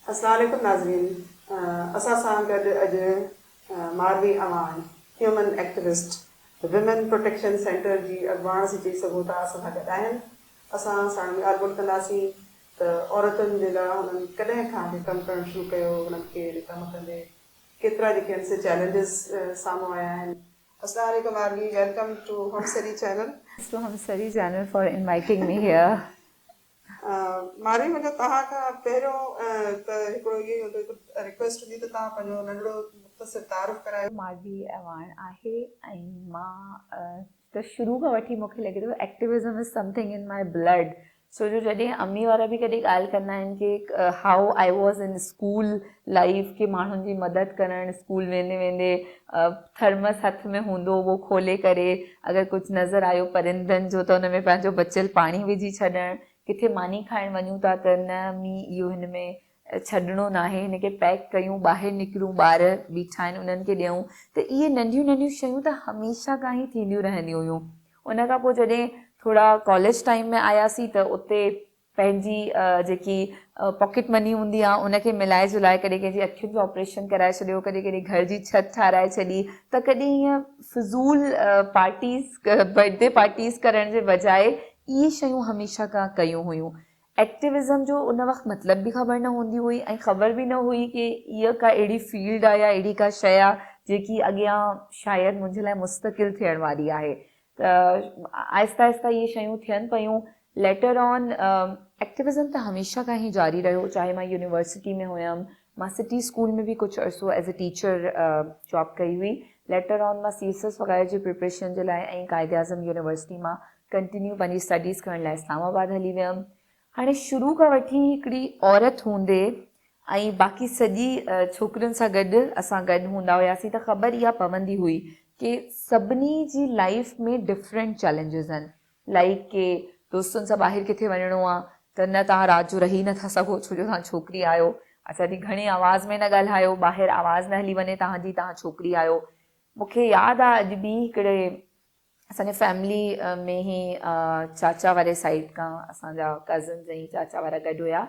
अस्सलाम वालेकुम नाज़रीन। असां सां गॾु अॼु Marvi Awan human activist women protection centre जी अॻुवाण जी चई सघूं था असां सां गॾु आहिनि। असां साण ॻाल्हि ॿोल कंदासीं त औरतुनि जे लाइ हुननि कॾहिं खां बि कमु करणु शुरू कयो, हुननि खे कमु कंदे केतिरा जेके आहिनि से चैलेंजिस साम्हूं आया आहिनि। अस्सलाम वालेकुम Marvi, welcome to Hamsari channel. Thanks to Hamsari channel for inviting me here. Marvi, मुंहिंजो तव्हां खां पहिरियों त हिकिड़ो इहो हूंदो, हिकु रिक्वेस्ट हूंदी त तव्हां पंहिंजो नंढिड़ो मुख़्तसिर तारुफ़ करायो। मारवी अवान आहे ऐं मां त शुरू खां वठी मूंखे लॻे थो activism is something in my blood. छो जो जॾहिं अम्मी वारा बि कॾहिं ॻाल्हि कंदा आहिनि कि how I was in school life, कि माण्हुनि जी मदद करणु, स्कूल वेंदे वेंदे थर्मस हथ में हूंदो उहो खोले करे अगरि कुझु नज़र आयो परिंदनि जो त हुन में पंहिंजो बचियल पाणी विझी छॾणु, किथे मानी खाइण वञूं था त न मी इहो हिन में छॾिणो न आहे, हिनखे पैक कयूं, ॿाहिरि निकिरूं, ॿार बीठा आहिनि उन्हनि खे ॾियूं। त इहे नंढियूं नंढियूं शयूं त हमेशह खां ई थींदियूं रहंदियूं हुयूं। उन खां पोइ जॾहिं थोरा कॉलेज टाइम में आयासीं त उते पंहिंजी जेकी पॉकेट मनी हूंदी आहे उनखे मिलाए जुलाए कॾहिं कंहिंजी अखियुनि जो ऑपरेशन कराए छॾियो, कॾहिं कॾहिं घर जी छिति ठाराए छॾी, त कॾहिं ईअं फिज़ूल पार्टीज़ बर्थडे पार्टीज़ करण जे बजाए इहे शयूं हमेशह खां कयूं हुयूं। एक्टिविज़म जो उन वक़्तु मतिलब बि ख़बर न हूंदी हुई ऐं ख़बर बि न हुई कि इहा का अहिड़ी फील्ड आहे या अहिड़ी का शइ आहे जेकी अॻियां शायदि मुंहिंजे लाइ मुस्तक़िल थियण वारी आहे। त आहिस्ता आहिस्ता इहे शयूं थियनि पयूं। लेटर ऑन एक्टिविज़म त हमेशह खां ई जारी रहियो, चाहे मां यूनिवर्सिटी में हुयमि, मां सिटी स्कूल में बि कुझु अर्सो एज़ अ टीचर जॉब कई हुई। लेटर ऑन मां CSS वग़ैरह जी प्रिपरेशन जे लाइ ऐं क़ाइदे आज़म यूनिवर्सिटी मां कंटिन्यू पंहिंजी स्टडीज़ करण लाइ इस्लामाबाद हली वियमि। हाणे शुरू खां वठी हिकिड़ी औरत हूंदे ऐं बाक़ी सॼी छोकिरियुनि सां गॾु असां गॾु हूंदा हुआसीं त ख़बर इहा पवंदी हुई कि सभिनी जी लाइफ में डिफरेंट चैलेंजिस आहिनि। लाइक के दोस्तुनि सां ॿाहिरि किथे वञिणो आहे त न तव्हां राति जो रही नथा सघो छो जो तव्हां छोकिरी आहियो, अच्छा जी घणी आवाज़ में न ॻाल्हायो, ॿाहिरि आवाज़ न हली वञे तव्हांजी, तव्हां छोकिरी आहियो। मूंखे यादि आहे अॼु बि हिकिड़े असांजे फैमिली में ई चाचा वारे साइड खां असांजा कज़न्स ऐं चाचा वारा गॾु हुया,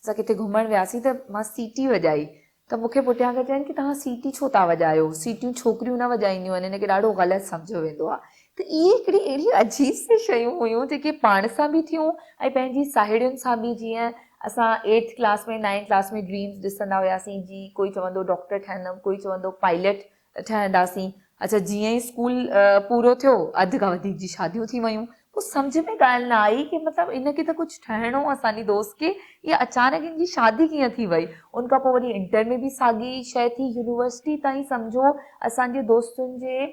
असां किथे घुमणु वियासीं त मां सीटी वॼाई त मूंखे पुठियां खां चवनि कि तव्हां सीटी छो था वॼायो, सीटियूं छोकिरियूं न वॼाईंदियूं आहिनि, हिनखे ॾाढो ग़लति सम्झियो वेंदो आहे। त इहे हिकिड़ी अहिड़ी अजीब सी शयूं हुयूं जेके पाण सां बि थियूं ऐं पंहिंजी साहेड़ियुनि सां बि। जीअं असां 8th क्लास में 9th क्लास में ड्रीम्स ॾिसंदा हुआसीं जी, कोई चवंदो डॉक्टर ठहंदमि, कोई चवंदो पायलट ठहंदासीं। अच्छा जीअं ई स्कूल पूरो थियो अधु खां वधीक जी शादियूं थी वियूं। पोइ सम्झ में ॻाल्हि न आई कि मतिलबु इनखे त कुझु ठहिणो असांजी दोस्त खे, या अचानक इनजी शादी कीअं थी वई। उनखां पोइ वरी इंटर में बि साॻी शइ थी, यूनिवर्सिटी ताईं सम्झो असांजे दोस्तुनि जे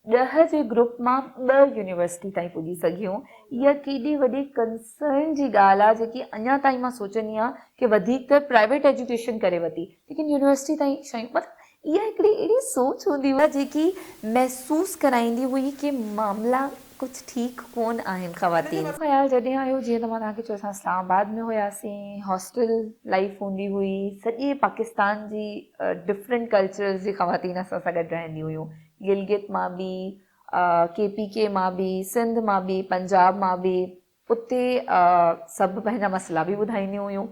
10 जे ग्रुप मां 2 यूनिवर्सिटी ताईं पुॼी सघियूं। इहा केॾी वॾी कंसर्न जी ॻाल्हि आहे जेकी अञा ताईं मां सोचंदी आहियां कि वधीक त प्राइवेट एजुकेशन करे वरिती, लेकिन यूनिवर्सिटी ताईं शयूं मतिलबु इहा हिकिड़ी अहिड़ी सोच हूंदी हुई जेकी महसूसु कराईंदी हुई कि मामला कुझु ठीकु कोन आहिनि ख़वातीन। ख़्यालु जॾहिं आयो जीअं त मां तव्हांखे चयो असां इस्लामाबाद में हुयासीं, हॉस्टल लाइफ हूंदी हुई, सॼे पाकिस्तान जी डिफरेंट कल्चर्स जी ख़वातीन असां सां गॾु रहंदी हुयूं। गिलगित मां बि, KPK मां बि, सिंध मां बि, पंजाब मां बि। उते सभु पंहिंजा मसइला बि ॿुधाईंदियूं हुयूं।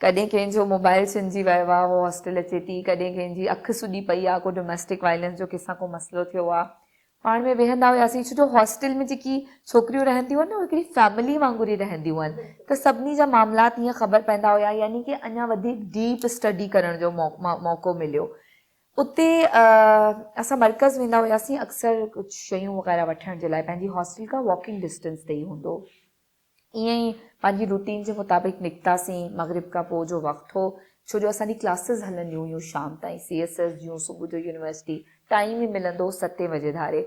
कॾहिं कंहिंजो मोबाइल छिनिजी वियो आहे उहो हॉस्टल अचे थी, कॾहिं कंहिंजी अखि सुॼी पई आहे, को डोमेस्टिक वायलेंस जो कंहिंसां को मसइलो थियो आहे। पाण में वेहंदा हुआसीं छो जो हॉस्टल में जेकी छोकिरियूं रहंदियूं आहिनि न, हिकिड़ी फैमिली वांगुरु ई रहंदियूं आहिनि, त सभिनी जा मामलात ईअं ख़बर पवंदा हुया, यानी कि अञा वधीक डीप स्टडी करण जो मौक़ो मिलियो। उते असां मर्कज़ वेंदा हुआसीं अक्सर कुझु शयूं वग़ैरह वठण जे लाइ, पंहिंजी हॉस्टल खां वॉकिंग डिस्टेंस ते ई हूंदो। ईअं ई पंहिंजी रूटीन जे मुताबिक़ निकितासीं। मग़रिब खां पोइ जो वक़्तु हो, छो जो असांजी क्लासिस हलंदियूं हुयूं शाम ताईं, CSS जूं, सुबुह जो यूनिवर्सिटी टाइम ई मिलंदो 7 बजे धारे।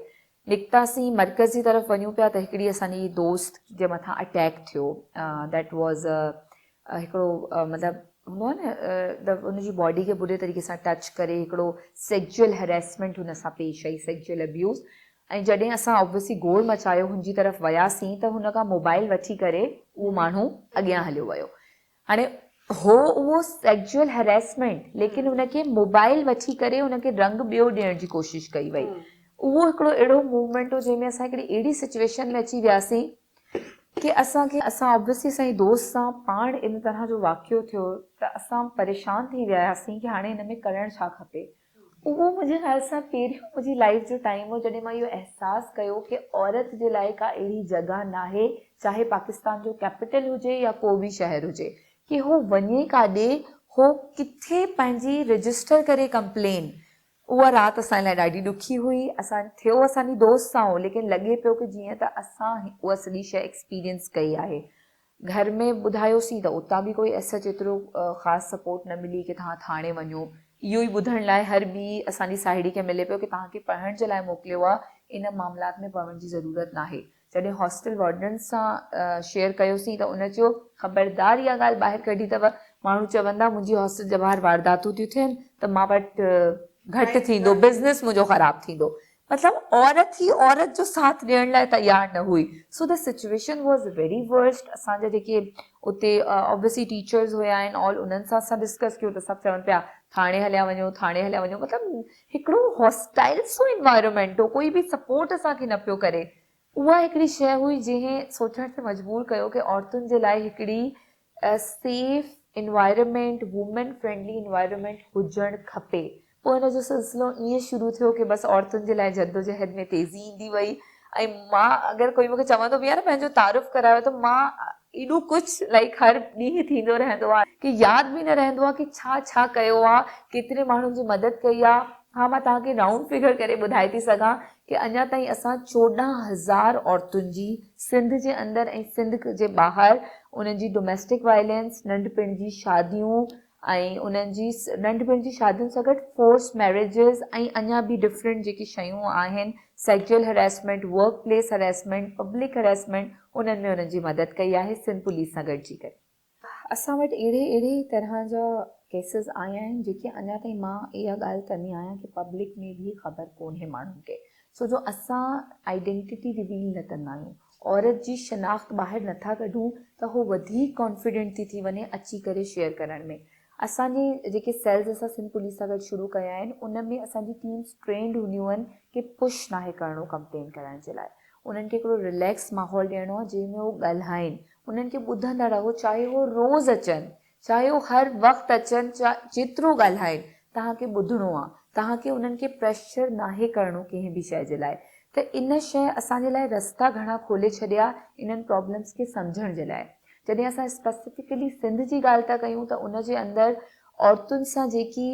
निकितासीं मर्कज़ जी तरफ़ वञूं पिया त हिकिड़ी असांजी दोस्त जे मथां अटैक थियो। दैट वॉज़ हिकिड़ो मतिलबु हूंदो आहे न उनजी बॉडी खे बुरे तरीक़े सां टच करे हिकिड़ो सेक्चुअल हैरेसमेंट हुन सां पेश आई, सेक्चुअल अब्यूज़। ऐं जॾहिं असां ऑब्वियसली गोड़ मचायो हुनजी तरफ़ वियासीं त हुन खां मोबाइल वठी करे उहो माण्हू अॻियां हलियो वियो। हाणे हो उहो सेक्चुअल हैरेसमेंट, लेकिन हुनखे मोबाइल वठी करे हुनखे रंग ॿियो ॾियण जी कोशिशि कई वई। उहो हिकिड़ो अहिड़ो मूवमेंट हो जंहिंमें असां हिकिड़ी अहिड़ी सिचुएशन में अची वियासीं कि असां ऑब्वियसली असांजी दोस्त सां पाण इन तरह जो वाक़ियो थियो त असां परेशान थी वियासीं कि हाणे हिन में करणु छा खपे। उहो मुंहिंजे ख़्याल सां पहिरियों मुंहिंजी लाइफ जो टाइम हो जॾहिं मां इहो अहसासु कयो कि औरत जे लाइ का अहिड़ी जॻह नाहे, चाहे पाकिस्तान जो कैपिटल हुजे या को बि शहर हुजे, कि हो वञे काॾे, हो किथे पंहिंजी रजिस्टर करे कंप्लेन। उहा राति असांजे लाइ ॾाढी ॾुखी हुई। थियो असांजी दोस्त सां हो, लेकिन लॻे पियो कि जीअं त असां उहा सॼी शइ एक्सपीरियंस कई आहे। घर में ॿुधायोसीं त उतां बि कोई ऐसा जेतिरो ख़ासि सपोर्ट न मिली कि तव्हां थाणे वञो। इहो ई ॿुधण लाइ हर ॿी असांजी साहेड़ी खे मिले पियो कि तव्हांखे पढ़ण जे लाइ मोकिलियो आहे, इन मामलात में पवण जी ज़रूरत नाहे। जॾहिं हॉस्टल वार्डन सां शेयर कयोसीं त उन चयो ख़बरदार इहा ॻाल्हि ॿाहिरि कढी अथव, माण्हू चवंदा मुंहिंजी हॉस्टल जे ॿाहिरि वारदातूं थियूं थियनि त मां वटि घटि थींदो, बिज़नेस मुंहिंजो ख़राबु थींदो। मतिलबु औरत ही औरत जो साथ ॾियण लाइ तयारु न हुई। So the situation was very worst. असांजा जेके उते ऑब्वियसली टीचर्स हुया आहिनि ऑल, उन्हनि सां असां डिस्कस कयो त सभु चवनि पिया थाणे हलिया वञो, थाणे हलिया वञो। मतिलबु हिकिड़ो हॉस्टाइल सो इन्वायरमेंट हो, कोई बि सपोर्ट असांखे न पियो करे। उहा हिकिड़ी शइ हुई जंहिं सोचण ते मजबूर कयो कि औरतुनि जे लाइ हिकिड़ी safe environment, women friendly environment हुजणु खपे। पोइ हिन जो सिलसिलो ईअं शुरू थियो कि बसि औरतुनि जे लाइ जद्दोजहद में तेज़ी ईंदी वई। ऐं मां अगरि कोई मूंखे चवंदो बि आहे न पंहिंजो तारीफ़ करायो, त मां एॾो कुझु लाइक हर ॾींहुं थींदो रहंदो आहे कि यादि बि न रहंदो आहे कि छा छा कयो आहे, केतिरे माण्हुनि जी मदद कई आहे। हाँ, मां तव्हांखे राउंड फिगर करे ॿुधाए थी सघां कि अञा ताईं असां 14,000 औरतुनि जी सिंध जे अंदरि ऐं सिंध जे ॿाहिरि उन्हनि जी डोमेस्टिक वायलेंस, नंढपिण जी शादियूं ऐं उन्हनि जी नंढपिण जी शादियुनि सां गॾु फोर्स मैरिजिस ऐं अञा बि डिफरेंट जेकी शयूं आहिनि, sexual harassment, work place harassment, public harassment, उन्हनि में उन्हनि जी मदद कई आहे सिंध पुलिस सां गॾिजी करे। असां वटि अहिड़े तरह जा केसिस आया आहिनि जेके अञा ताईं मां इहा ॻाल्हि कंदी आहियां कि पब्लिक में बि ख़बर कोन्हे माण्हुनि खे। सो जो असां आइडेंटिटी रिवील न कंदा आहियूं, औरत जी शनाख़्त ॿाहिरि नथा कढूं, त उहो वधीक कॉन्फिडेंट थी वञे अची करे शेयर करण में। असांजे जेके सेल्स असां सिंध पुलिस सां गॾु शुरू कया आहिनि, उन में असांजी टीम्स ट्रेंड हूंदियूं आहिनि कि पुश नाहे करिणो कंप्लेन करण जे लाइ। उन्हनि खे हिकिड़ो रिलैक्स माहौल ॾियणो आहे जंहिंमें उहो ॻाल्हाइनि, उन्हनि खे ॿुधंदा रहो, चाहे उहो रोज़ु अचनि, चाहे उहो हर वक़्तु अचनि, जेतिरो ॻाल्हाइनि, तव्हांखे ॿुधणो आहे। तव्हांखे उन्हनि खे प्रेशर नाहे करिणो कंहिं बि शइ जे लाइ। त इन शइ असांजे लाइ रस्ता घणा खोले छॾिया इन्हनि प्रॉब्लम्स खे सम्झण जे लाइ। जॾहिं असां स्पेसिफिकली सिंध जी ॻाल्हि था कयूं त उन जे अंदरि औरतुनि सां जेकी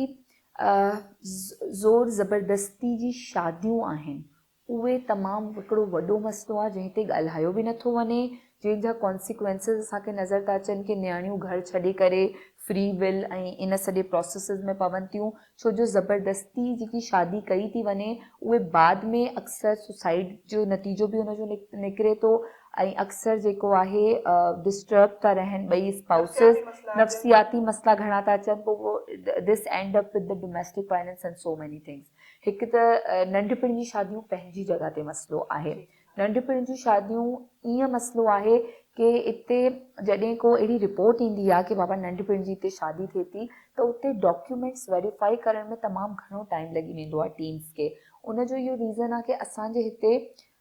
ज़ोर ज़बरदस्ती जी शादियूं आहिनि, उहे तमामु हिकिड़ो वॾो मसइलो आहे जंहिं ते ॻाल्हायो बि नथो वञे, जंहिंजा कॉन्सिक्वेंसिस असांखे नज़र था अचनि कि नियाणियूं घर छॾे करे फ्री विल ऐं इन सॼे प्रोसेसिस में पवनि थियूं। छो जो ज़बरदस्ती जेकी शादी कई थी वञे, उहे बाद में अक्सर सुसाइड जो नतीजो बि हुनजो निकिरे थो। ऐं अक्सर जेको आहे डिस्टर्ब था रहनि ॿई स्पाउसिस, नफ़सियाती मसइला घणा था अचनि। पोइ उहो this and up with the domestic violence and so many things. हिकु त नंढपिण जी शादियूं पंहिंजी जॻह ते मसइलो आहे। नंढपिण जी शादियूं ईअं मसइलो आहे कि हिते जॾहिं को अहिड़ी रिपोर्ट ईंदी आहे कि बाबा नंढपिण जी हिते शादी थिए थी, त उते डॉक्यूमेंट्स वेरीफाई करण में तमामु घणो टाइम लॻी वेंदो आहे टीम्स खे। उनजो इहो रीज़न आहे कि असांजे हिते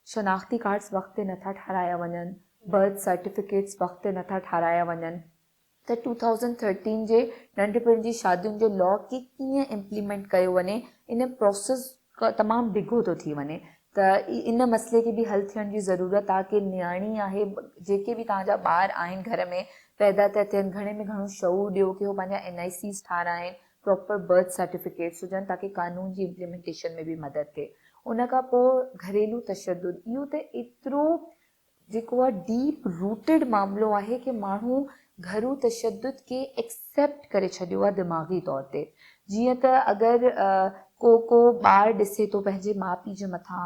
शनाख़्ती कार्ड्स वक़्त ते नथा ठाराया वञनि, बर्थ सर्टिफिकेट्स वक़्त ते नथा ठाराया वञनि। त 2013 जे नंढपिण जी शादियुनि जो लॉ खे कीअं इम्प्लीमेंट कयो वञे, इन प्रोसेस तमामु डिघो थो थी वञे। त इन मसइले खे बि हल थियण जी ज़रूरत आहे कि नियाणी आहे, जेके बि तव्हांजा ॿार आहिनि घर में पैदा था थियनि, घणे में घणो शऊर ॾियो कि उहो पंहिंजा NICs ठाराइनि, प्रॉपर बर्थ सर्टिफिकेट्स हुजनि, ताकि कानून जी इम्प्लीमेंटेशन में बि मदद थिए। उन खां पोइ घरेलू तशद्दुद, इहो त एतिरो जेको आहे डीप रूटेड मामिलो आहे कि माण्हू घरू तशद्दुद खे एक्सेप्ट करे छॾियो आहे दिमाग़ी तौर ते। जीअं त अगरि को ॿारु ॾिसे थो पंहिंजे माउ पीउ जे मथां,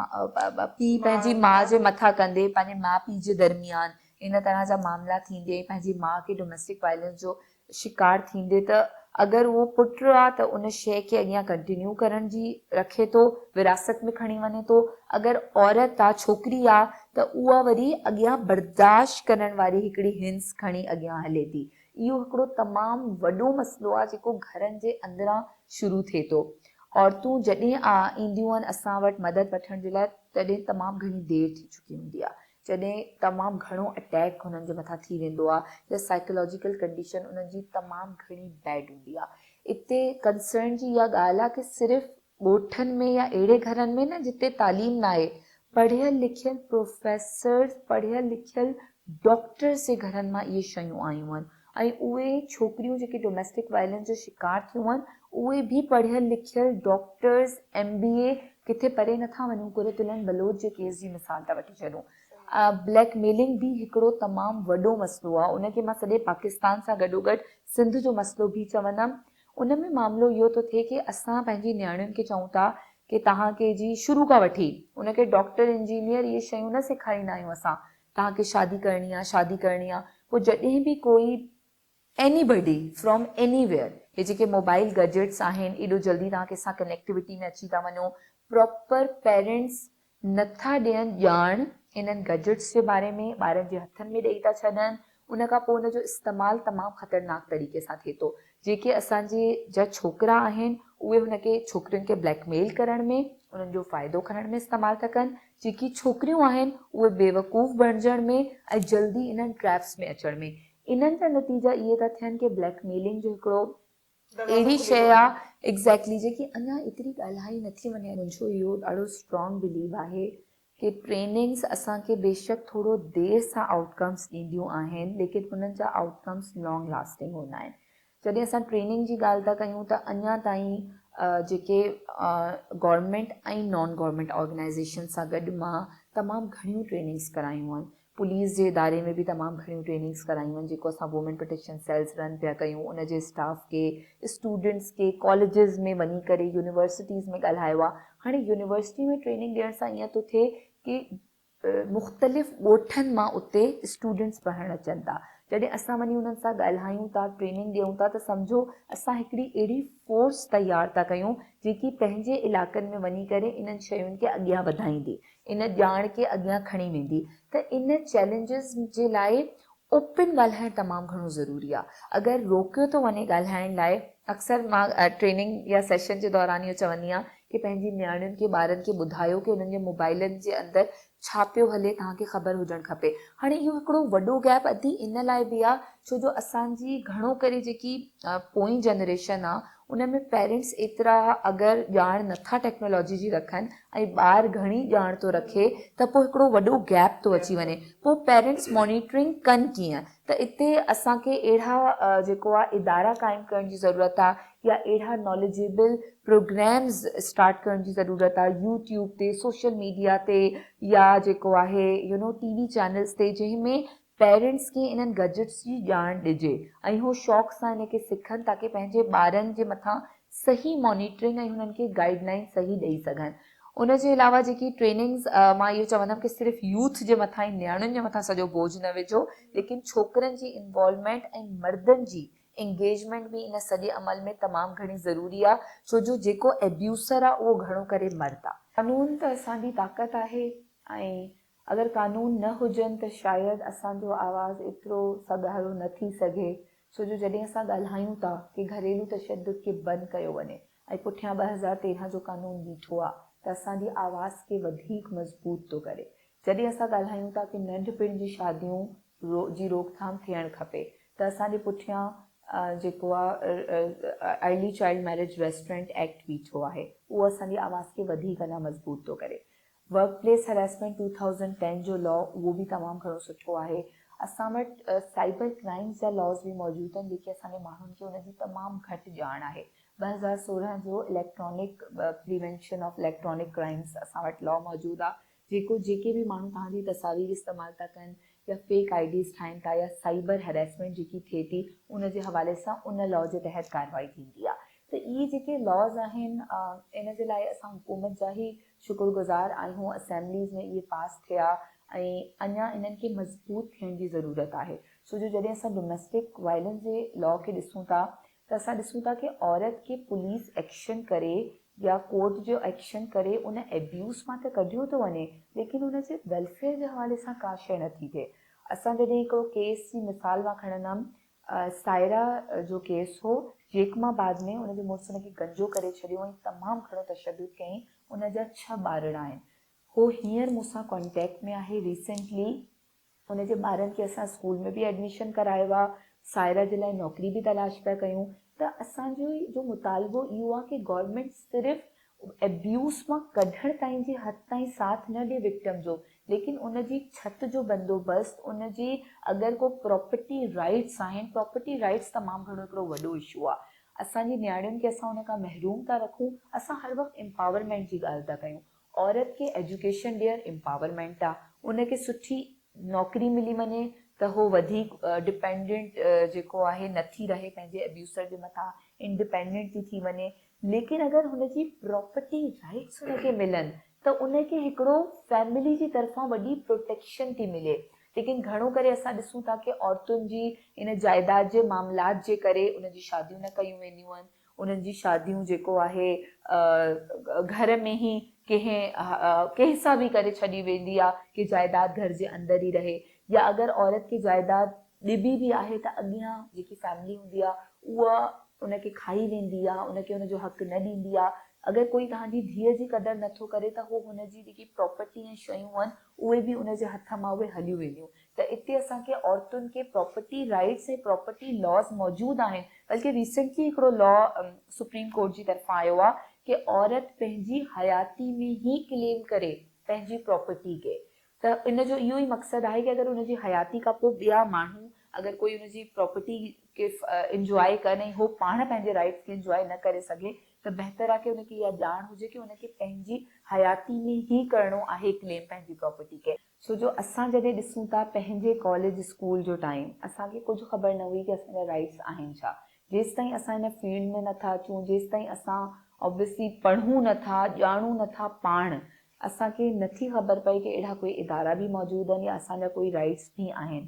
पीउ पंहिंजी माउ जे मथां कंदे, पंहिंजे माउ पीउ जे दरमियान इन तरह जा मामला थींदे, पंहिंजी माउ खे डोमेस्टिक वायलेंस जो शिकार थींदे, त अगरि उहो पुटु आहे त उन शइ खे अॻियां कंटिन्यू करण जी रखे थो, विरासत में खणी वञे थो। अगरि औरत आहे, छोकिरी आहे, त उहा वरी अॻियां बर्दाश्त करण वारी हिकिड़ी हिंस खणी अॻियां हले थी। इहो हिकिड़ो तमामु वॾो मसइलो आहे जेको घरनि जे अंदरां शुरू थिए थो। औरतूं जॾहिं ईंदियूं आहिनि असां वटि मदद वठण जे लाइ, तॾहिं तमामु घणी देरि थी चुकी हूंदी आहे। जॾहिं तमामु घणो अटैक हुननि जे मथां थी वेंदो आहे या साइकोलॉजिकल कंडीशन उन्हनि जी तमामु घणी बैड हूंदी आहे। इते कंसर्न जी इहा ॻाल्हि आहे की सिर्फ़ु ॻोठनि में या अहिड़े घरनि में न जिते तालीम न आहे, पढ़ियल लिखियल प्रोफेसर्स, पढ़ियल लिखियल डॉक्टर्स जे घरनि मां इहे शयूं आयूं आहिनि। ऐं उहे छोकिरियूं जेके डोमेस्टिक वायलेंस जो शिकार थियूं आहिनि, उहे बि पढ़ियल लिखियल डॉक्टर्स, MBA किथे परे नथा वञूं। कुरतुलन बलोच जे केस जी मिसाल था वठी छॾूं। ब्लैकमेलिंग बि हिकिड़ो तमामु वॾो मसइलो आहे, उनखे मां सॼे पाकिस्तान सां गॾोगॾु सिंध जो मसइलो बि चवंदमि। उन में मामिलो इहो थो थिए की असां पंहिंजी नियाणियुनि खे चऊं था की तव्हांखे जी शुरू खां वठी उनखे डॉक्टर, इंजीनियर इहे शयूं न सेखारींदा आहियूं असां, तव्हांखे शादी करणी आहे, शादी करणी आहे। पोइ जॾहिं बि कोई एनीबडी फ्रॉम एनीवेयर, हे जेके मोबाइल गैजेट्स आहिनि, एॾो जल्दी तव्हां कंहिंसां कनेक्टिविटी में अची था वञो, प्रॉपर पेरेंट्स नथा ॾियनि ॼाण इन्हनि गैजेट्स जे बारे में, ॿारनि जे हथनि में ॾेई था छॾनि। उन खां पोइ उनजो इस्तेमालु तमामु ख़तरनाक तरीक़े सां थिए थो। जेके असांजे जा छोकिरा आहिनि उहे हुनखे छोकिरियुनि खे ब्लैकमेल करण में, उन्हनि जो फ़ाइदो खणण में इस्तेमालु था कनि। जेकी छोकिरियूं आहिनि उहे बेवकूफ़ बणिजण में ऐं जल्दी इन्हनि ट्रैप्स में अचण में। इन्हनि जा नतीजा इहे था थियनि की ब्लैकमेलिंग जो हिकिड़ो अहिड़ी शइ आहे एग्ज़ैक्टली जेकी अञा एतिरी ॻाल्हाई नथी वञे। मुंहिंजो इहो ॾाढो स्ट्रॉन्ग बिलीव आहे कि ट्रेनिंग्स असांखे बेशक थोरो देरि सां आउटकम्स ॾींदियूं आहिनि, लेकिन उन्हनि जा आउटकम्स लॉन्ग लास्टिंग हूंदा आहिनि। जॾहिं असां ट्रेनिंग जी ॻाल्हि था कयूं त अञा ताईं जेके गवर्नमेंट ऐं नॉन गवर्नमेंट ऑर्गेनाइज़ेशन सां गॾु मां तमामु घणियूं ट्रेनिंग्स करायूं आहिनि। पुलिस जे इदारे में बि तमामु घणियूं ट्रेनिंग्स करायूं आहिनि, जेको असां वुमेन प्रोटेक्शन सेल्स रन पिया कयूं। उनजे स्टाफ खे, स्टूडेंट्स खे कॉलेजिस में वञी करे, यूनिवर्सिटीज़ में ॻाल्हायो आहे। हाणे यूनिवर्सिटी में ट्रेनिंग ॾियण सां ईअं थो थिए कि मुख़्तलिफ़ ॻोठनि मां उते स्टूडेंट्स पढ़णु अचनि था। जॾहिं असां वञी उन्हनि सां ॻाल्हायूं था, ट्रेनिंग ॾियूं था, त सम्झो असां हिकिड़ी अहिड़ी फोर्स तयारु था कयूं जेकी पंहिंजे इलाइक़नि में वञी करे इन्हनि शयुनि खे अॻियां वधाईंदी, इन ॼाण खे अॻियां खणी वेंदी। त इन चैलेंजिस जे लाइ ओपन ॻाल्हाइणु तमामु घणो ज़रूरी आहे। अगरि रोकियो थो वञे ॻाल्हाइण लाइ, अक्सर मां ट्रेनिंग या सेशन जे दौरान इहो चवंदी आहियां कि पंहिंजी नियाणियुनि खे, ॿारनि खे ॿुधायो कि उन्हनि जे मोबाइलनि जे अंदरि छा पियो हले, तव्हांखे ख़बर हुजणु खपे। हाणे इहो हिकिड़ो वॾो गैप अधी इन लाइ बि आहे छो जो असांजी घणो करे जेकी पोइ जनरेशन आहे उन में पेरेंट्स एतिरा अगरि ॼाण नथा टेक्नोलॉजी जी रखनि ऐं ॿार घणी ॼाण थो रखे, त पोइ हिकिड़ो वॾो गैप थो अची वञे। पोइ पेरेंट्स मॉनिटरिंग कनि कीअं? त इते असांखे अहिड़ा जेको आहे इदारा क़ाइमु करण जी ज़रूरत आहे या अहिड़ा नॉलेजेबल प्रोग्राम्स स्टार्ट करण जी ज़रूरत आहे, यूट्यूब ते, सोशल मीडिया ते या जेको आहे TV चैनल्स ते, जंहिंमें पेरेंट्स खे इन्हनि गैजेट्स जी ॼाण ॾिजे ऐं हू शौक़ सां इनखे सिखनि ताकी पंहिंजे ॿारनि जे मथां सही मॉनिटरिंग ऐं हुननि खे गाइडलाइन सही ॾेई सघनि। उनजे अलावा जेकी ट्रेनिंग्स मां इहो चवंदमि कि सिर्फ़ु यूथ जे मथां ऐं नियाणियुनि जे मथां सॼो बोझ न विझो, लेकिन छोकिरनि जी इन्वॉल्वमेंट ऐं मर्दनि जी एंगेजमेंट बि इन सॼे अमल में तमामु घणी ज़रूरी आहे, छो जो जेको एब्यूसर आहे उहो घणो करे मर्द आहे। कानून त असांजी ताक़त आहे ऐं अगरि कानून न हुजनि त शायदि असांजो आवाज़ु एतिरो सॻारो न थी सघे, छो जो जॾहिं असां ॻाल्हायूं था कि घरेलू तशद्दुद खे बंदि कयो वञे ऐं पुठियां 2013 जो कानून बीठो आहे त असांजी आवाज़ खे वधीक मज़बूत थो करे। जॾहिं असां ॻाल्हायूं था कि नंढपिण जी शादियूं जी रोकथाम थियणु खपे, त असांजे पुठियां जेको आहे early child marriage restaurant act बीठो आहे, उहो असांजी आवाज़ खे वधीक अञा मज़बूत थो करे। वर्क प्लेस हरेसमेंट 2010 जो लॉ, उहो बि तमामु घणो सुठो आहे। असां वटि साइबर क्राइम्स जा लॉस बि मौजूदु आहिनि जेके असांजे माण्हुनि खे उनजी तमामु घटि ॼाण आहे। 2016 जो electronic prevention of electronic crimes असां वटि लॉ मौजूदु आहे, जेके बि माण्हू तव्हांजी तस्वीर इस्तेमालु था कनि या फेक IDs ठाहिनि था या साइबर हैरेसमेंट जेकी थिए थी उनजे हवाले सां उन लॉ जे तहत कार्रवाई थींदी आहे। त इहे जेके लॉज़ आहिनि इन जे लाइ असां हुकूमत जा ई शुक्रगुज़ार आहियूं। असेंबलीज़ में इहे पास थिया ऐं अञा इन्हनि खे मज़बूत थियण जी ज़रूरत आहे, छो जो जॾहिं असां डोमेस्टिक वायलेंस जे लॉ खे ॾिसूं था त असां ॾिसूं था कि औरत खे पुलिस एक्शन करे या कोर्ट जो एक्शन करे उन एब्यूज़ मां त कढियो थो वञे, लेकिन उनजे वेलफेयर जे हवाले सां का शइ नथी थिए। असां जॾहिं हिकिड़ो केस जी मिसाल मां खणंदमि, सायरा जो केस हो, जेकमाबाद में उनजे मुड़ुस उनखे गंजो करे छॾियो ऐं तमामु घणो तशद्दुद कयईं। उनजा 6 ॿारड़ा आहिनि। हो हींअर मूंसां कॉन्टेक्ट में आहे रिसेंटली। उनजे ॿारनि खे असां स्कूल में बि एडमिशन करायो आहे, सायरा जे लाइ नौकिरी बि तलाश पिया कयूं। त असांजो जो मुतालबो इहो आहे कि गवर्नमेंट सिर्फ़ु एब्यूज़ मां कढण ताईं जी हद ताईं साथ न ॾिए विक्टिम जो, लेकिन उनजी छत जो बंदोबस्तु, उनजी अगरि को प्रॉपर्टी राइट्स आहिनि, प्रॉपर्टी राइट्स तमामु घणो हिकिड़ो वॾो इशू आहे। असांजी नियाणियुनि खे असां उन खां महरूम था रखूं। असां हर वक़्तु एम्पावरमेंट जी ॻाल्हि था कयूं। औरत खे एजुकेशन ॾियणु एम्पावरमेंट आहे। उनखे सुठी नौकिरी मिली वञे त हो वधीक डिपेंडेंट जेको आहे नथी रहे पंहिंजे एब्यूसर जे मथां, इंडिपेंडेंट थी वञे। लेकिन अगरि हुनजी प्रॉपर्टी राइट्स हुनखे मिलनि त उनखे हिकिड़ो फैमिली जी तरफ़ां वॾी प्रोटेक्शन थी मिले। लेकिन घणो करे असां ॾिसूं था कि औरतुनि जी इन जाइदाद जे मामलात जे करे उनजी शादियूं न कयूं वेंदियूं आहिनि। उन्हनि जी शादियूं जेको आहे घर में ई कंहिं सां बि करे छॾी वेंदी आहे कि जाइदाद घर जे अंदरि ई रहे। या अगरि औरत खे जाइदाद ॾिबी बि आहे त अॻियां जेकी फैमिली हूंदी आहे उहा उनखे खाई वेंदी आहे, उनखे उनजो हक़ न ॾींदी आहे। अगरि कोई तव्हांजी धीअ जी क़दुरु नथो करे त उहो हुनजी जेकी प्रॉपर्टी ऐं शयूं आहिनि उहे बि उनजे हथ मां उहे हलियूं वेंदियूं। त इते असांखे औरतुनि खे प्रॉपर्टी राइट्स ऐं प्रॉपर्टी लॉस मौजूदु आहिनि। बल्कि रिसेंटली हिकिड़ो लॉ सुप्रीम कोर्ट जी तरफ़ां आयो आहे कि औरत पंहिंजी हयाती में ई क्लेम करे पंहिंजी प्रॉपर्टी खे। त इन जो इहो ई मक़सदु आहे कि अगरि उनजी हयाती खां पोइ ॿिया माण्हू अगरि कोई उनजी प्रॉपर्टी खे इंजॉय कनि ऐं हो पाण पंहिंजे राइट्स खे इंजॉय न करे सघे त बहितर आहे कि उनखे इहा ॼाण हुजे कि उनखे पंहिंजी हयाती में ई करिणो आहे क्लेम पंहिंजी प्रॉपर्टी खे। छो जो असां जॾहिं ॾिसूं था पंहिंजे कॉलेज स्कूल जो टाइम, असांखे कुझु ख़बर न हुई कि असांजा राइट्स आहिनि छा। जेसि ताईं असां हिन फील्ड में नथा अचूं, जेसि ताईं असां ऑब्वियसली पढ़ूं नथा, ॼाणूं नथा पाण, असांखे नथी ख़बर पए कि अहिड़ा कोई इदारा बि मौजूदु आहिनि या असांजा कोई राइट्स बि आहिनि।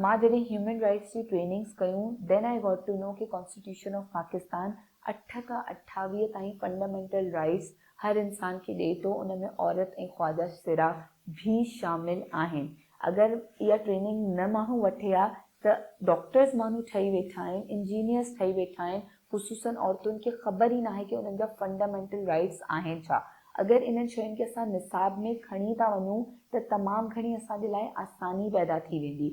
मां जॾहिं ह्यूमन राइट्स जी ट्रेनिंग्स कयूं then I got to know कि कॉन्स्टिट्यूशन ऑफ पाकिस्तान 8 खां 28 ताईं फंडामेंटल राइट्स हर इंसान खे ॾिए थो। उन में औरत ऐं ख्वाजा सिरा भी शामिल आहिनि। अगरि इहा ट्रेनिंग न माण्हू वठे हा त डॉक्टर्स माण्हू ठही वेठा आहिनि, इंजीनियर्स ठही वेठा आहिनि, ख़ुसूसन औरतुनि खे ख़बर ई न आहे कि उन्हनि जा फंडामेंटल राइट्स आहिनि छा। अगरि इन्हनि शयुनि खे असां निसाब में खणी था वञूं त तमामु घणी असांजे लाइ आसानी पैदा थी वेंदी।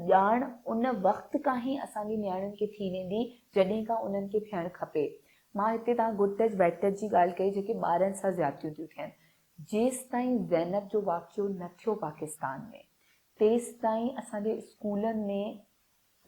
ॼाण उन वक़्त खां ई असांजी नियाणियुनि खे थी वेंदी जॾहिं खां उन्हनि खे थियणु खपे। मां हिते तव्हां गुड टच बैड टच जी ॻाल्हि कई जेके ॿारनि सां ज़्यादतियूं थियूं थियनि। जेसि ताईं ज़ैनब जो वाक़ियो न थियो पाकिस्तान में, तेसि ताईं असांजे स्कूलनि में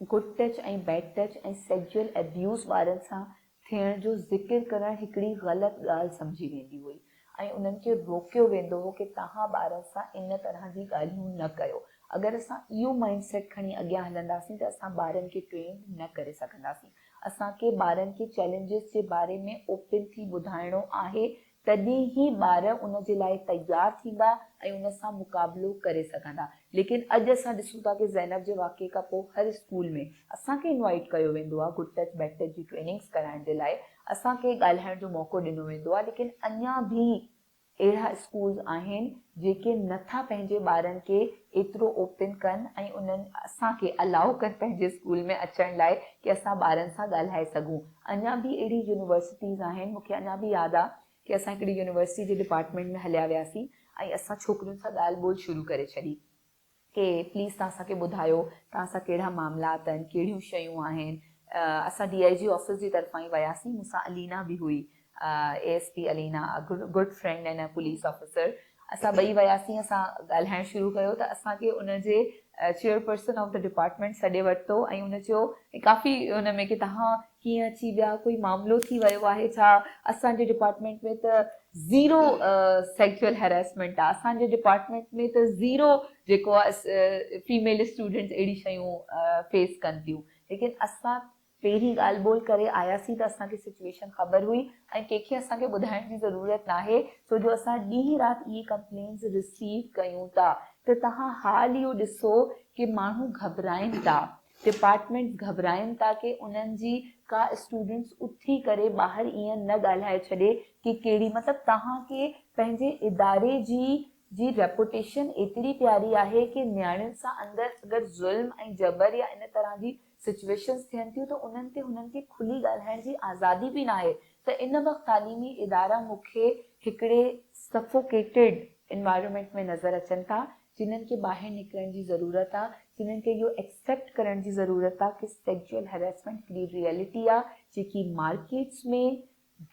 गुड टच ऐं बैड टच ऐं सेक्सुअल एब्यूज़ ॿारनि सां थियण जो ज़िक्र करणु हिकिड़ी ग़लति ॻाल्हि सम्झी वेंदी हुई ऐं उन्हनि खे रोकियो वेंदो हो कि तव्हां ॿारनि सां इन तरह जी ॻाल्हियूं न कयो। अगरि असां इहो माइंड सेट खणी अॻियां हलंदासीं त असां ॿारनि खे ट्रेन न करे सघंदासीं। असांखे ॿारनि खे चैलेंजिस जे बारे में ओपन थी ॿुधाइणो आहे, तॾहिं ई ॿार उन जे लाइ तयारु थींदा ऐं उन सां मुक़ाबिलो करे सघंदा। लेकिन अॼु असां ॾिसूं था कि ज़ैनब जे वाक़े खां पोइ हर स्कूल में असांखे इनवाइट कयो वेंदो आहे गुड टच बैड टच जी ट्रेनिंग्स कराइण जे लाइ, असांखे ॻाल्हाइण जो मौक़ो ॾिनो वेंदो आहे। लेकिन अञा बि अहिड़ा स्कूल्स आहिनि जेके नथा पंहिंजे ॿारनि खे एतिरो ओपन कनि ऐं उन्हनि असांखे अलाउ कनि पंहिंजे स्कूल में अचण लाइ कि असां ॿारनि सां ॻाल्हाए सघूं। अञा बि अहिड़ी यूनिवर्सिटीज़ आहिनि, मूंखे अञा बि यादि आहे कि असां हिकिड़ी यूनिवर्सिटी जे डिपार्टमेंट में हलिया वियासीं ऐं असां छोकिरियुनि सां ॻाल्हि ॿोल शुरू करे छॾी कि प्लीज़ तव्हां असांखे ॿुधायो तव्हां सां कहिड़ा मामलात आहिनि, कहिड़ियूं शयूं आहिनि। असां DIG ऑफिस जी तरफ़ां ई वियासीं, मूंसां अलीना बि हुई, ASP अलीना, good friend and a police officer. असां ॿई वियासीं, असां ॻाल्हाइणु शुरू कयो त असांखे उनजे चेयरपर्सन ऑफ द डिपार्टमेंट सॾे वरितो ऐं उन चयो काफ़ी उन में कि तव्हां कीअं अची विया, कोई मामिलो थी वियो आहे छा। असांजे डिपार्टमेंट में त ज़ीरो सेक्सुअल हैरेसमेंट आहे, असांजे डिपार्टमेंट में त ज़ीरो जेको आहे फीमेल स्टूडेंट्स अहिड़ी शयूं फेस कनि थियूं। लेकिन असां पहिरीं ॻाल्हि ॿोल करे आयासीं त असांखे सिचुएशन ख़बर हुई ऐं कंहिंखे असांखे ॿुधाइण जी ज़रूरत न आहे, छो जो असां ॾींहुं राति इहे कंप्लेन्स रिसीव कयूं था। त तव्हां हाल इहो ॾिसो कि माण्हू घबराइनि था, डिपार्टमेंट घबराइनि था कि उन्हनि जी का स्टूडेंट्स उथी करे ॿाहिरि ईअं न ॻाल्हाए छॾे कि कहिड़ी, मतिलबु तव्हांखे पंहिंजे इदारे जी रेपुटेशन एतिरी प्यारी आहे कि नियाणियुनि सां अंदरि अगरि ज़ुल्म ऐं जबर या इन तरह जी सिचुएशन्स थियनि थियूं त उन्हनि ते हुननि खे खुली ॻाल्हाइण जी आज़ादी बि न आहे। त इन वक़्तु तालीमी इदारा मूंखे हिकिड़े सफोकेटेड इन्वायरमेंट में नज़र अचनि था, जिन्हनि खे ॿाहिरि निकिरण जी ज़रूरत आहे, जिन्हनि खे इहो एक्सेप्ट करण जी ज़रूरत आहे कि सेक्सुअल हैरेसमेंट हिकिड़ी रियलिटी आहे जेकी मार्केट्स में,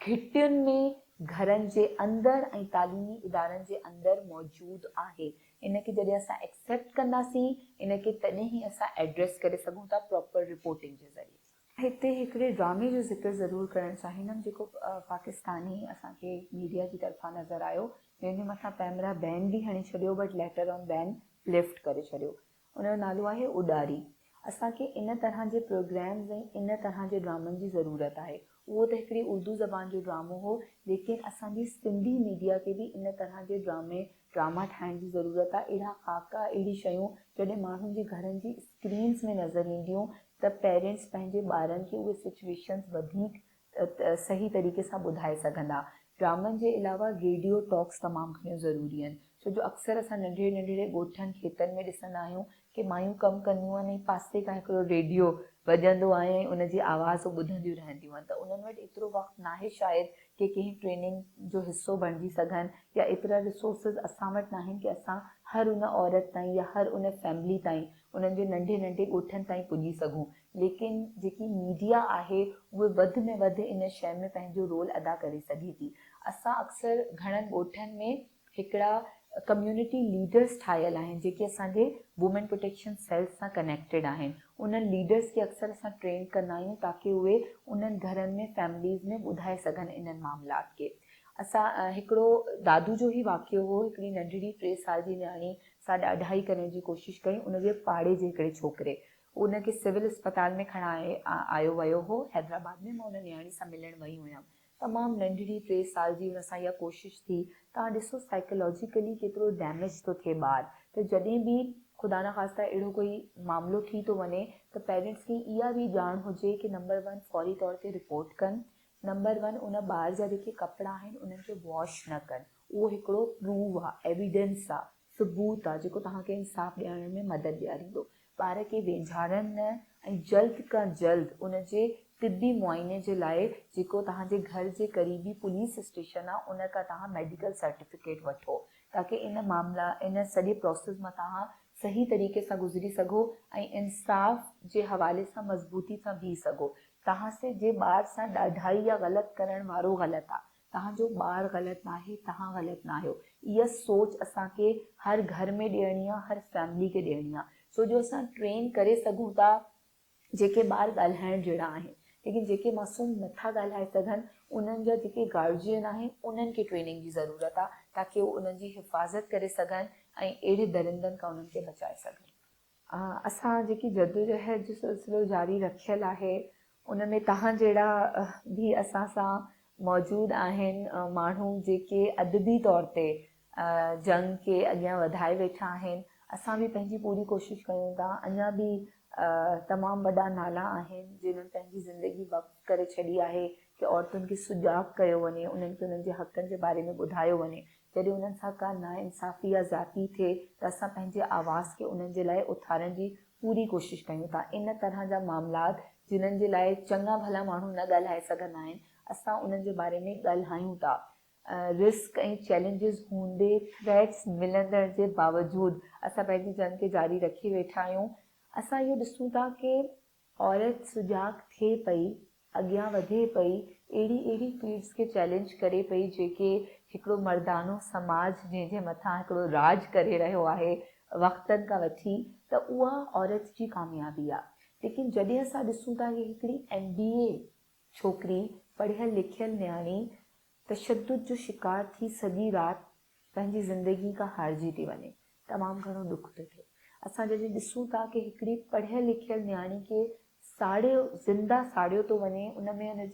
घिटियुनि में, घरनि जे अंदरि ऐं तालीमी इदारनि जे अंदरि मौजूदु आहे। इनखे जॾहिं असां एक्सेप्ट कंदासीं, इनखे तॾहिं ई असां एड्रेस करे सघूं था प्रॉपर रिपोर्टिंग जे ज़रिए। हिते हिकिड़े ड्रामे जो ज़िक्र ज़रूरु करणु चाहींदमि जेको पाकिस्तानी असांखे मीडिया जी तरफ़ां नज़र आयो, जंहिंजे मथां पैमरा बैन बि हणी छॾियो but later on ban lift करे छॾियो। उनजो नालो आहे उॾारी। असांखे इन तरह जे प्रोग्राम्स ऐं इन तरह जे ड्रामनि जी ज़रूरत आहे। उहो त हिकिड़ी उर्दू ज़बान जो ड्रामो हो, लेकिन असांजी सिंधी मीडिया खे बि इन तरह जे ड्रामा ठाहिण जी ज़रूरत आहे। अहिड़ा ख़ाका, अहिड़ी शयूं जॾहिं माण्हुनि जे घरनि जी स्क्रीन्स में नज़र ईंदियूं त पेरेंट्स पंहिंजे ॿारनि खे उहे सिचुएशन्स वधीक सही तरीक़े सां ॿुधाए सघंदा। ड्रामनि जे अलावा रेडियो टॉक्स तमामु घणियूं ज़रूरी आहिनि, छो जो अक्सर असां नंढड़े नंढड़े ॻोठनि खेतनि में ॾिसंदा आहियूं कि मायूं कमु कंदियूं आहिनि ऐं पासे खां हिकिड़ो रेडियो वॼंदो आहे ऐं उनजी आवाज़ ॿुधंदियूं रहंदियूं आहिनि। त उन्हनि वटि एतिरो वक़्तु नाहे शायदि कि कंहिं ट्रेनिंग जो हिसो बणिजी सघनि, या एतिरा रिसोर्सिस असां वटि न आहिनि कि असां हर उन औरत ताईं या हर उन फैमिली ताईं, उन्हनि जे नंढे नंढे ॻोठनि ताईं पुॼी सघूं। लेकिन जेकी मीडिया आहे उहे वधि में वधि इन शइ में पंहिंजो रोल अदा करे सघे थी। असां अक्सर घणनि ॻोठनि में हिकिड़ा कम्यूनिटी लीडर्स ठाहियल आहिनि जेके असांजे वुमेन प्रोटेक्शन सेल्स सां कनेक्टेड आहिनि। उन्हनि लीडर्स खे अक्सर असां ट्रेन कंदा आहियूं ताकी उहे उन्हनि घरनि में फैमिलीज़ में ॿुधाए सघनि इन्हनि मामलात खे। असां हिकिड़ो दादू जो ई वाक़ियो हो, हिकिड़ी नंढड़ी 3 साल जी न्याणी सां ॾाढाई करण जी कोशिशि कई उनजे पाड़े जे हिकिड़े छोकिरे। उनखे सिविल अस्पताल में खणाए आयो वियो हो हैदराबाद में। मां उन न्याणी सां मिलणु वई हुयमि। तमामु नंढड़ी 3 साल जी हुन सां इहा कोशिशि थी। तव्हां ॾिसो साइकोलॉजिकली केतिरो डैमेज थो थिए ॿार। त जॾहिं बि ख़ुदा न ख़ास्ता अहिड़ो कोई मामिलो थी थो वञे त पेरेंट्स खे इहा बि ॼाण हुजे कि नंबर 1 फौरी तौर ते रिपोर्ट कनि, नंबर 1 उन ॿार जा जेके कपिड़ा आहिनि उन्हनि खे वॉश न कनि। उहो हिकिड़ो प्रूव आहे, एविडेंस आहे, सबूत आहे जेको तव्हांखे इंसाफ़ ॾियण में मदद ॾियारींदो। ॿार खे वेझाड़नि न ऐं जल्द खां जल्द उनजे तिबी मुआइने जे लाइ जेको तव्हांजे घर जे क़रीबी पुलिस स्टेशन आहे उन खां तव्हां मेडिकल सर्टिफिकेट वठो, ताकी इन सॼे प्रोसेस मां तव्हां सही तरीक़े सां गुज़री सघो ऐं इंसाफ़ जे हवाले सां मज़बूती सां बीह सघो। तव्हां से जे ॿार सां ॾाढाई या ग़लति करण वारो ग़लति आहे, तव्हांजो ॿारु ग़लति न आहे, तव्हां ग़लति न आहियो। इहा सोच असांखे हर घर में ॾियणी आहे, हर फैमिली खे ॾियणी आहे। छो जो असां ट्रेन करे सघूं था जेके ॿार ॻाल्हाइण जहिड़ा आहिनि, लेकिन जेके मासूम नथा ॻाल्हाए सघनि उन्हनि जा जेके गार्जियन आहिनि उन्हनि खे ट्रेनिंग जी ज़रूरत आहे ताकी उहे उन्हनि जी हिफ़ाज़त करे सघनि ऐं अहिड़े दरिंदनि खां उन्हनि खे बचाए सघनि। असां जेकी जदोजहद जो सिलसिलो जारी रखियल आहे उन में तव्हां जहिड़ा बि असां सां मौजूदु आहिनि, माण्हू जेके अदबी तौर ते जंग खे अॻियां वधाए वेठा आहिनि। असां बि पंहिंजी पूरी कोशिशि कयूं था। अञा बि तमामु वॾा नाला आहिनि जिन्हनि पंहिंजी ज़िंदगी वक़्तु करे छॾी आहे कि औरतुनि खे सुजाॻ कयो वञे, उन्हनि खे उन्हनि जे हक़नि जे बारे में ॿुधायो वञे। जॾहिं उन्हनि सां का नाइंसाफ़ी या ज़ाती थिए त असां पंहिंजे आवाज़ खे उन्हनि जे लाइ उथारण जी पूरी कोशिशि कयूं था। इन तरह जा मामलात जिन्हनि जे लाइ चङा भला माण्हू न ॻाल्हाए सघंदा आहिनि, असां उन्हनि जे बारे में ॻाल्हायूं था। रिस्क ऐं चैलेंजिस हूंदे, थ्रेट्स मिलंदड़ जे बावजूदि असां पंहिंजी जंग खे जारी रखी वेठा आहियूं। असां इहो ॾिसूं था कि औरत सुजाॻ थिए पई, अॻियां वधे पई, अहिड़ी फील्ड्स खे चैलेंज करे पई जेके हिकिड़ो मर्दानो समाज जंहिंजे मथां हिकिड़ो राज करे रहियो आहे वक़्तनि खां वठी, त उहा औरत जी कामयाबी आहे। लेकिन जॾहिं असां ॾिसूं था कि हिकिड़ी MBA छोकिरी, पढ़ियल लिखियल न्याणी तशद्दुद जो शिकार थी सॼी राति पंहिंजी ज़िंदगी खां हारिजी थी वञे, तमामु घणो दुख थो थिए। असां जॾहिं ॾिसूं था कि हिकिड़ी पढ़ियल लिखियल न्याणी खे ज़िंदा साड़ियो थो वञे, उन में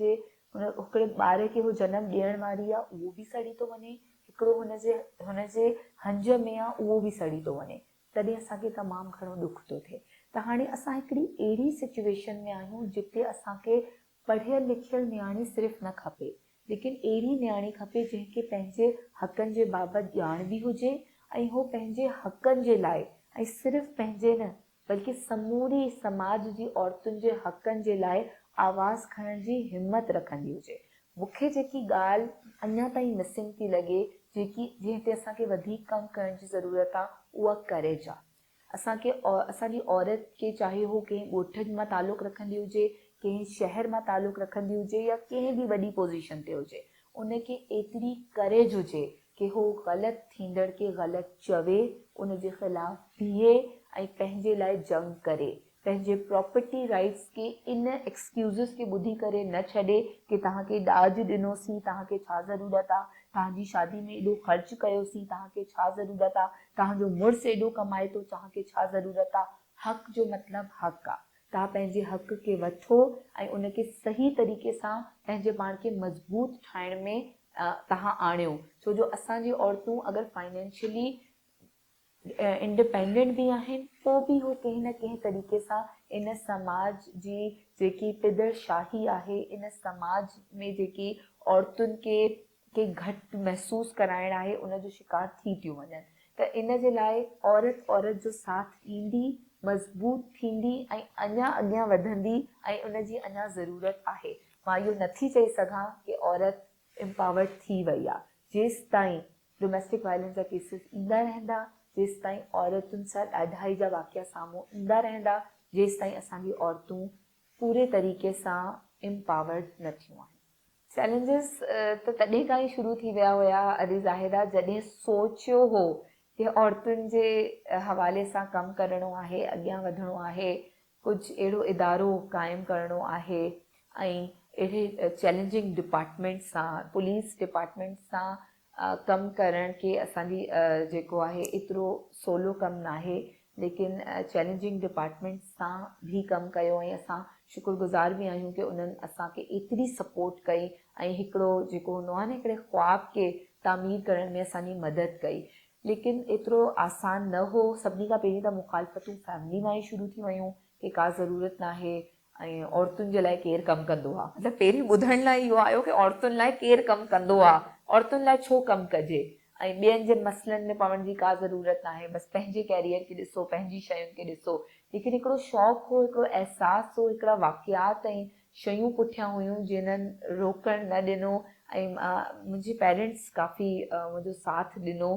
हिकिड़े ॿार खे उहो जनमु ॾियण वारी आहे उहो बि सड़ी थो वञे, हिकिड़ो हुनजे हंज में आहे उहो बि सड़ी थो वञे, तॾहिं असांखे तमामु घणो दुख थो थिए। त हाणे असां हिकिड़ी अहिड़ी सिचुएशन में आहियूं जिते असांखे पढ़ियल लिखियल न्याणी सिर्फ़ु न खपे, लेकिन अहिड़ी न्याणी खपे जंहिंखे पंहिंजे हक़नि जे बाबति ॼाण बि हुजे ऐं उहो पंहिंजे हक़नि जे लाइ ऐं सिर्फ़ु पंहिंजे न बल्कि समूरी समाज जी औरतुनि जे हक़नि जे लाइ आवाज़ खणण जी हिमत रखंदी हुजे। मूंखे जेकी ॻाल्हि अञा ताईं मिसिंग थी लॻे जेकी जीअं ते असांखे वधीक कमु करण जी ज़रूरत आहे उहा करे जा। असांजी औरत खे चाहे उहो कंहिं ॻोठ मां तालुक़ु रखंदी हुजे, कंहिं शहर मां तालुक़ु रखंदी हुजे या कंहिं बि वॾी पोज़ीशन ते हुजे, उनखे एतिरी करेज हुजे कि हू ग़लति थींदड़ खे ग़लति चवे, उनजे ख़िलाफ़ु बीहे ऐं पंहिंजे लाइ जंग करे, पंहिंजे प्रॉपर्टी राइट्स खे इन एक्सक्यूज़िस खे ॿुधी करे न छॾे कि तव्हांखे ॾाज ॾिनोसीं, तव्हांखे छा ज़रूरत आहे, तव्हांजी शादी में एॾो ख़र्चु कयोसीं, तव्हांखे छा ज़रूरत आहे, तव्हांजो मुड़ुसु एॾो कमाए थो, तव्हांखे छा ज़रूरत आहे। हक़ जो मतिलबु हक़ आहे। तव्हां पंहिंजे हक़ खे वठो ऐं उनखे सही तरीक़े सां पंहिंजे पाण खे मज़बूत ठाहिण में तव्हां आणियो। छो जो असांजी औरतूं अगरि फाइनेंशियली इंडिपेंडेंट भी आहिनि, पोइ बि हू कंहिं न कंहिं तरीक़े सां इन समाज जी जेकी पिदरशाही आहे, इन समाज में जेकी औरतुनि खे घटि महसूसु कराइण आहे, उनजो शिकार थी थियूं वञनि। त इन जे लाइ औरत जो साथ ॾींदी, मज़बूत थींदी ऐं अञा अॻियां वधंदी ऐं उनजी अञा ज़रूरत आहे। मां इहो नथी चई सघां कि औरत एम्पावर्ड थी वई आहे। जेसि ताईं डोमेस्टिक वायलेंस जा केसिस ईंदा रहंदा, जेसि ताईं औरतुनि सां ॾाढाई जा वाक़िया साम्हूं ईंदा रहंदा, जेसि ताईं असांजी औरतूं पूरे तरीक़े सां एम्पावर्ड न थियूं आहिनि। चैलेंजिस त तॾहिं खां ई शुरू थी विया हुया अली ज़ाहिदा, जॾहिं सोचियो हो कि औरतुनि जे हवाले सां कमु करणो आहे, अॻियां वधिणो आहे, कुझु अहिड़ो इदारो क़ाइमु करणो आहे ऐं अहिड़े चैलेंजिंग डिपार्टमेंट सां, पुलिस डिपार्टमेंट सां कमु करण खे असांजी जेको आहे एतिरो सवलो कमु न आहे, लेकिन चैलेंजिंग डिपार्टमेंट सां बि कमु कयो ऐं असां शुक्रगुज़ार बि आहियूं कि उन्हनि असांखे एतिरी सपोर्ट कई ऐं हिकिड़ो जेको हूंदो आहे न, हिकिड़े ख़्वाब खे तामीर करण में असांजी मदद कई। लेकिन एतिरो आसान न हो। सभिनी खां पहिरीं त मुखालफ़तूं फैमिली मां ई शुरू थी वियूं कि का ज़रूरत न आहे ऐं औरतुनि जे लाइ केरु कमु कंदो आहे। मतिलबु पहिरीं ॿुधण लाइ इहो आयो कि औरतुनि लाइ केरु कमु कंदो आहे, औरतुनि लाइ छो कमु कजे ऐं ॿियनि जे मसइलनि में पवण जी का ज़रूरत न आहे, बसि पंहिंजे कैरियर खे ॾिसो, पंहिंजी शयुनि खे ॾिसो। लेकिन हिकिड़ो शौक़ु हो, हिकिड़ो अहसासु हो, हिकिड़ा वाक़ियात ऐं शयूं पुठियां हुयूं जिन्हनि रोकणु न ॾिनो ऐं मुंहिंजे पेरेंट्स काफ़ी मुंहिंजो साथ ॾिनो।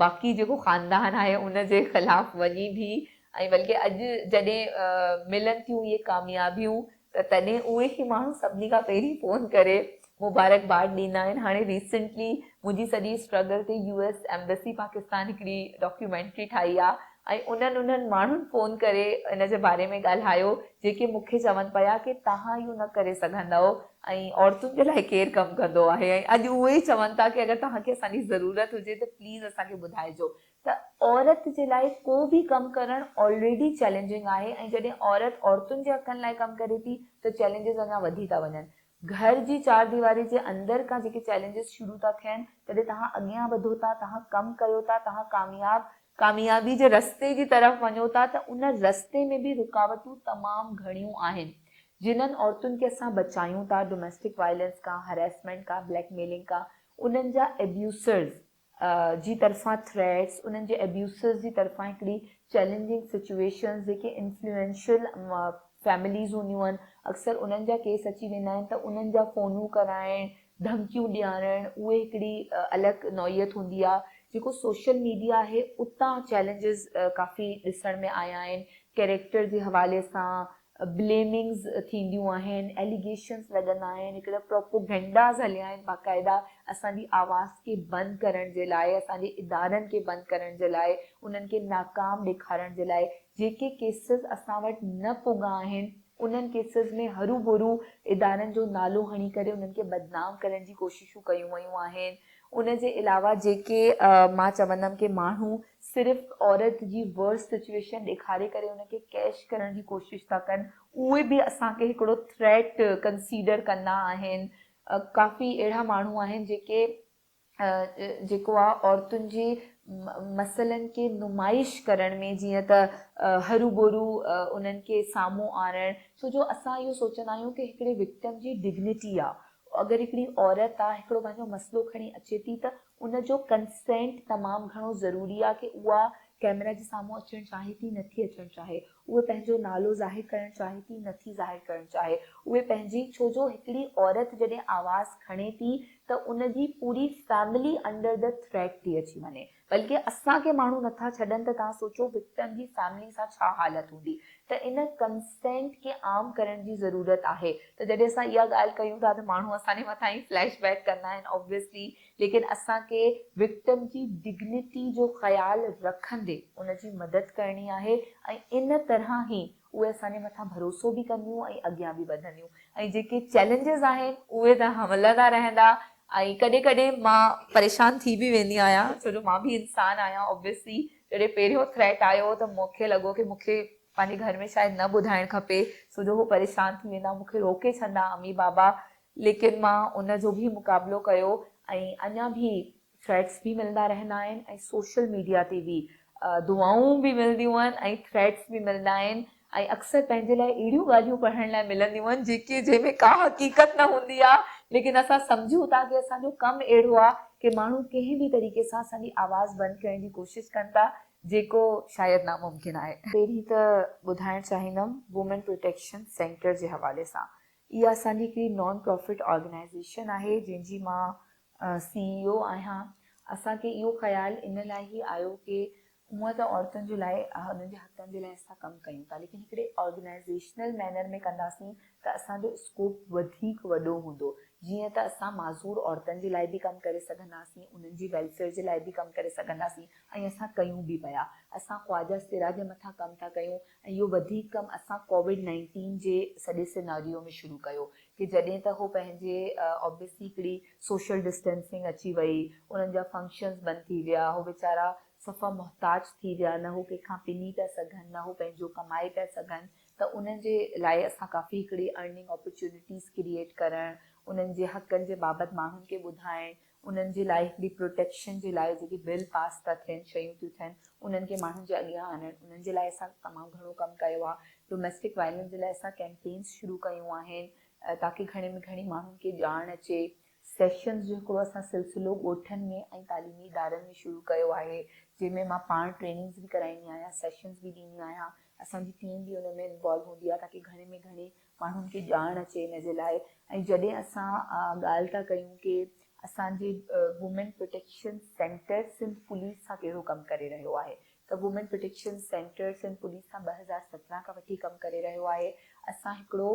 बाक़ी जेको ख़ानदान आहे उनजे ख़िलाफ़ु वञी बि ऐं बल्कि अॼु जॾहिं मिलनि थियूं इहे कामयाबियूं त तॾहिं उहे ई माण्हू सभिनी खां पहिरीं फ़ोन करे मुबारकबाद ॾींदा आहिनि। हाणे रिसेंटली मुंहिंजी सॼी स्ट्रगल ते US एम्बेसी पाकिस्तान हिकिड़ी डॉक्यूमेंट्री ठाही आहे ऐं उन्हनि माण्हुनि फ़ोन करे इन जे बारे में ॻाल्हायो जेके मूंखे चवनि पिया कि तव्हां इहो न करे सघंदव ऐं औरतुनि जे लाइ केरु कमु कंदो आहे। ऐं अॼु उहे ई चवनि था कि अगरि तव्हांखे असांजी ज़रूरत हुजे त प्लीज़ असांखे ॿुधाइजो। त औरत जे लाइ को बि कमु करणु ऑलरेडी चैलेंजिंग आहे ऐं जॾहिं औरतुनि जे हक़नि लाइ कमु करे थी त चैलेंजिस अञा वधी था वञनि। घर जी चार दीवारी जे अंदरि खां जेके चैलेंजिस शुरू था थियनि, तॾहिं तव्हां अॻियां वधो था, तव्हां कमु कयो था, तव्हां कामयाबी जे रस्ते जी तरफ़ वञो था, त उन रस्ते में बि रुकावटूं तमामु घणियूं आहिनि जिन्हनि औरतुनि खे असां बचायूं था डोमेस्टिक वायलेंस खां, हरेसमेंट खां, ब्लैकमेलिंग खां। उन्हनि जा एब्यूसर्स जी तरफ़ां थ्रेट्स, उन्हनि जे एब्यूसर्स जी तरफ़ां हिकिड़ी चैलेंजिंग सिचुएशन्स जेके इन्फ्लुएंशियल फैमिलीज़ हूंदियूं आहिनि, अक्सर उन्हनि जा केस अची वेंदा आहिनि त उन्हनि जा फ़ोनूं कराइण, धमकियूं ॾियारणु, उहे हिकिड़ी अलॻि नौइयत हूंदी आहे। जेको सोशल मीडिया आहे उतां चैलेंजिस काफ़ी ॾिसण में आया आहिनि। कैरेक्टर जे हवाले सां ब्लेमिंग्स थींदियूं आहिनि, एलिगेशन्स लॻंदा आहिनि, हिकिड़ा प्रोपोगेंडास हलिया आहिनि बाक़ाइदा असांजी आवाज़ खे बंदि करण जे लाइ, असांजे इदारनि खे बंदि करण जे लाइ, उन्हनि खे नाकाम ॾेखारण जे लाइ। जेके केसिस असां वटि न पुॻा आहिनि उन्हनि केसिस में हरू भरू इदारनि जो नालो हणी करे उन्हनि खे बदनाम करण जी कोशिशूं कयूं वयूं आहिनि। उन जे अलावा जेके मां चवंदमि कि माण्हू सिर्फ़ु औरत जी वर्स्ट सिचुएशन ॾेखारे करे उनखे कैश करण जी कोशिशि था कनि, उहे बि असांखे हिकिड़ो थ्रेट कंसीडर कंदा आहिनि। काफ़ी अहिड़ा माण्हू आहिनि जेको आहे औरतुनि जी मसइलनि खे नुमाइश करण में, जीअं त हरू भरू उन्हनि खे साम्हूं आणणु। छो जो असां इहो सोचंदा आहियूं कि हिकिड़े विक्टिम जी डिग्निटी आहे। अगरि हिकिड़ी औरत आहे, हिकिड़ो पंहिंजो मसइलो खणी अचे थी त उनजो कंसेंट तमामु घणो ज़रूरी आहे कि उहा कैमरा जे साम्हूं अचणु चाहे थी, नथी अचणु चाहे, उहे पंहिंजो नालो ज़ाहिर करणु चाहे थी, नथी ज़ाहिर करणु चाहे। उहे पंहिंजी, छो जो हिकिड़ी औरत जॾहिं आवाज़ खणे थी त उनजी पूरी फैमिली अंडर द थ्रेट थी अची वञे, बल्कि असांखे माण्हू नथा छॾनि त तव्हां सोचो विक्टिम जी फैमिली सां छा हालत हूंदी। त इन कंसेंट खे आम करण जी ज़रूरत आहे। त जॾहिं असां इहा ॻाल्हि कयूं था त माण्हू असांजे मथां ई फ्लैशबैक कंदा आहिनि ऑब्वियसली, लेकिन असांखे विक्टिम जी डिग्निटी जो ख़्यालु रखंदे उनजी मदद करणी आहे ऐं इन तरह ई उहे असांजे मथां भरोसो बि कंदियूं ऐं अॻियां बि वधंदियूं। ऐं जेके चैलेंजिस आहिनि उहे त हलंदा रहंदा ऐं कॾहिं कॾहिं मां परेशान थी बि वेंदी आहियां, छो जो मां बि इंसान आहियां ऑब्वियसली। जॾहिं पहिरियों थ्रेट आयो त मूंखे लॻो की मूंखे पंहिंजे घर में शायदि न ॿुधाइणु खपे, छो जो उहो परेशान थी वेंदा, मूंखे रोके छॾंदा अम्मी बाबा, लेकिन मां उनजो बि मुक़ाबिलो कयो ऐं अञा बि थ्रेट्स बि मिलंदा रहंदा आहिनि ऐं सोशल मीडिया ते बि दुआऊं बि मिलंदियूं आहिनि ऐं थ्रेट्स बि मिलंदा आहिनि ऐं अक्सर पंहिंजे लाइ अहिड़ियूं ॻाल्हियूं पढ़ण लाइ मिलंदियूं आहिनि जंहिंमें का हक़ीक़त न हूंदी आहे, लेकिन असां सम्झूं था की असांजो कमु अहिड़ो आहे की माण्हू कंहिं बि तरीक़े सां असांजी आवाज़ बंदि करण जी कोशिशि कनि था, जेको शायदि नामुमकिन आहे। पहिरीं त ॿुधाइणु चाहींदमि वुमेन प्रोटेक्शन सेंटर जे हवाले सां। इहा असांजी हिकिड़ी नॉन प्रॉफिट ऑर्गेनाइज़ेशन आहे जंहिंजी मां CEO आहियां। असांखे इहो ख़्यालु इन लाइ ई आयो की हूअं त औरतुनि जे लाइ, हुननि जे हक़नि जे लाइ असां कमु कयूं था, लेकिन हिकिड़े ऑर्गेनाइज़ेशनल मैनर में कंदासीं त असांजो स्कोप वधीक वॾो हूंदो। जीअं त असां माज़ूर औरतुनि जे लाइ बि कमु करे सघंदासीं, उन्हनि जी वेलफेयर जे लाइ बि कमु करे सघंदासीं ऐं असां कयूं बि पिया। असां ख्वाजा सिरा जे मथां कमु था कयूं ऐं इहो वधीक कमु असां कोविड-19 जे सॼे सिनारियो में शुरू कयो कि जॾहिं त हो पंहिंजे ऑब्वियसली हिकिड़ी सोशल डिस्टेंसिंग अची वई, उन्हनि जा फंक्शन्स बंदि थी विया, हो वीचारा सफ़ा मोहताज थी विया, न हो कंहिंखां पिनी पिया सघनि, न हो पंहिंजो कमाए पिया सघनि। त उन्हनि जे लाइ असां काफ़ी हिकिड़ी अर्निंग अपॉर्चुनिटीज़ क्रिएट करणु, उन्हनि जे हक़नि जे बाबति माण्हुनि खे ॿुधाइणु, उन्हनि जे लाइ हिकिड़ी प्रोटेक्शन जे लाइ जेके बिल पास था थियनि, शयूं थियूं थियनि, उन्हनि खे माण्हुनि जे अॻियां आणणु, उन्हनि जे लाइ असां तमामु घणो कमु कयो आहे। डोमेस्टिक वायलेंस जे लाइ असां कैंपेन्स शुरू कयूं आहिनि ताकी घणे में घणी माण्हुनि खे ॼाण अचे। सेशन्स जो हिकिड़ो असां सिलसिलो ॻोठनि में ऐं तालीमी इदारनि में शुरू कयो आहे, जंहिंमें मां पाण ट्रेनिंग्स बि कराईंदी आहियां, सेशन्स बि ॾींदी आहियां। असांजी टीम बि हुन में इन्वॉल्व हूंदी आहे ताकी घणे में घणे माण्हुनि खे ॼाण अचे इन जे लाइ। ऐं जॾहिं असां ॻाल्हि था कयूं की असांजे women protection centre Sindh police सां कहिड़ो कमु करे रहियो आहे, त women protection centre Sindh police सां 2017 खां वठी कमु करे रहियो आहे। असां हिकिड़ो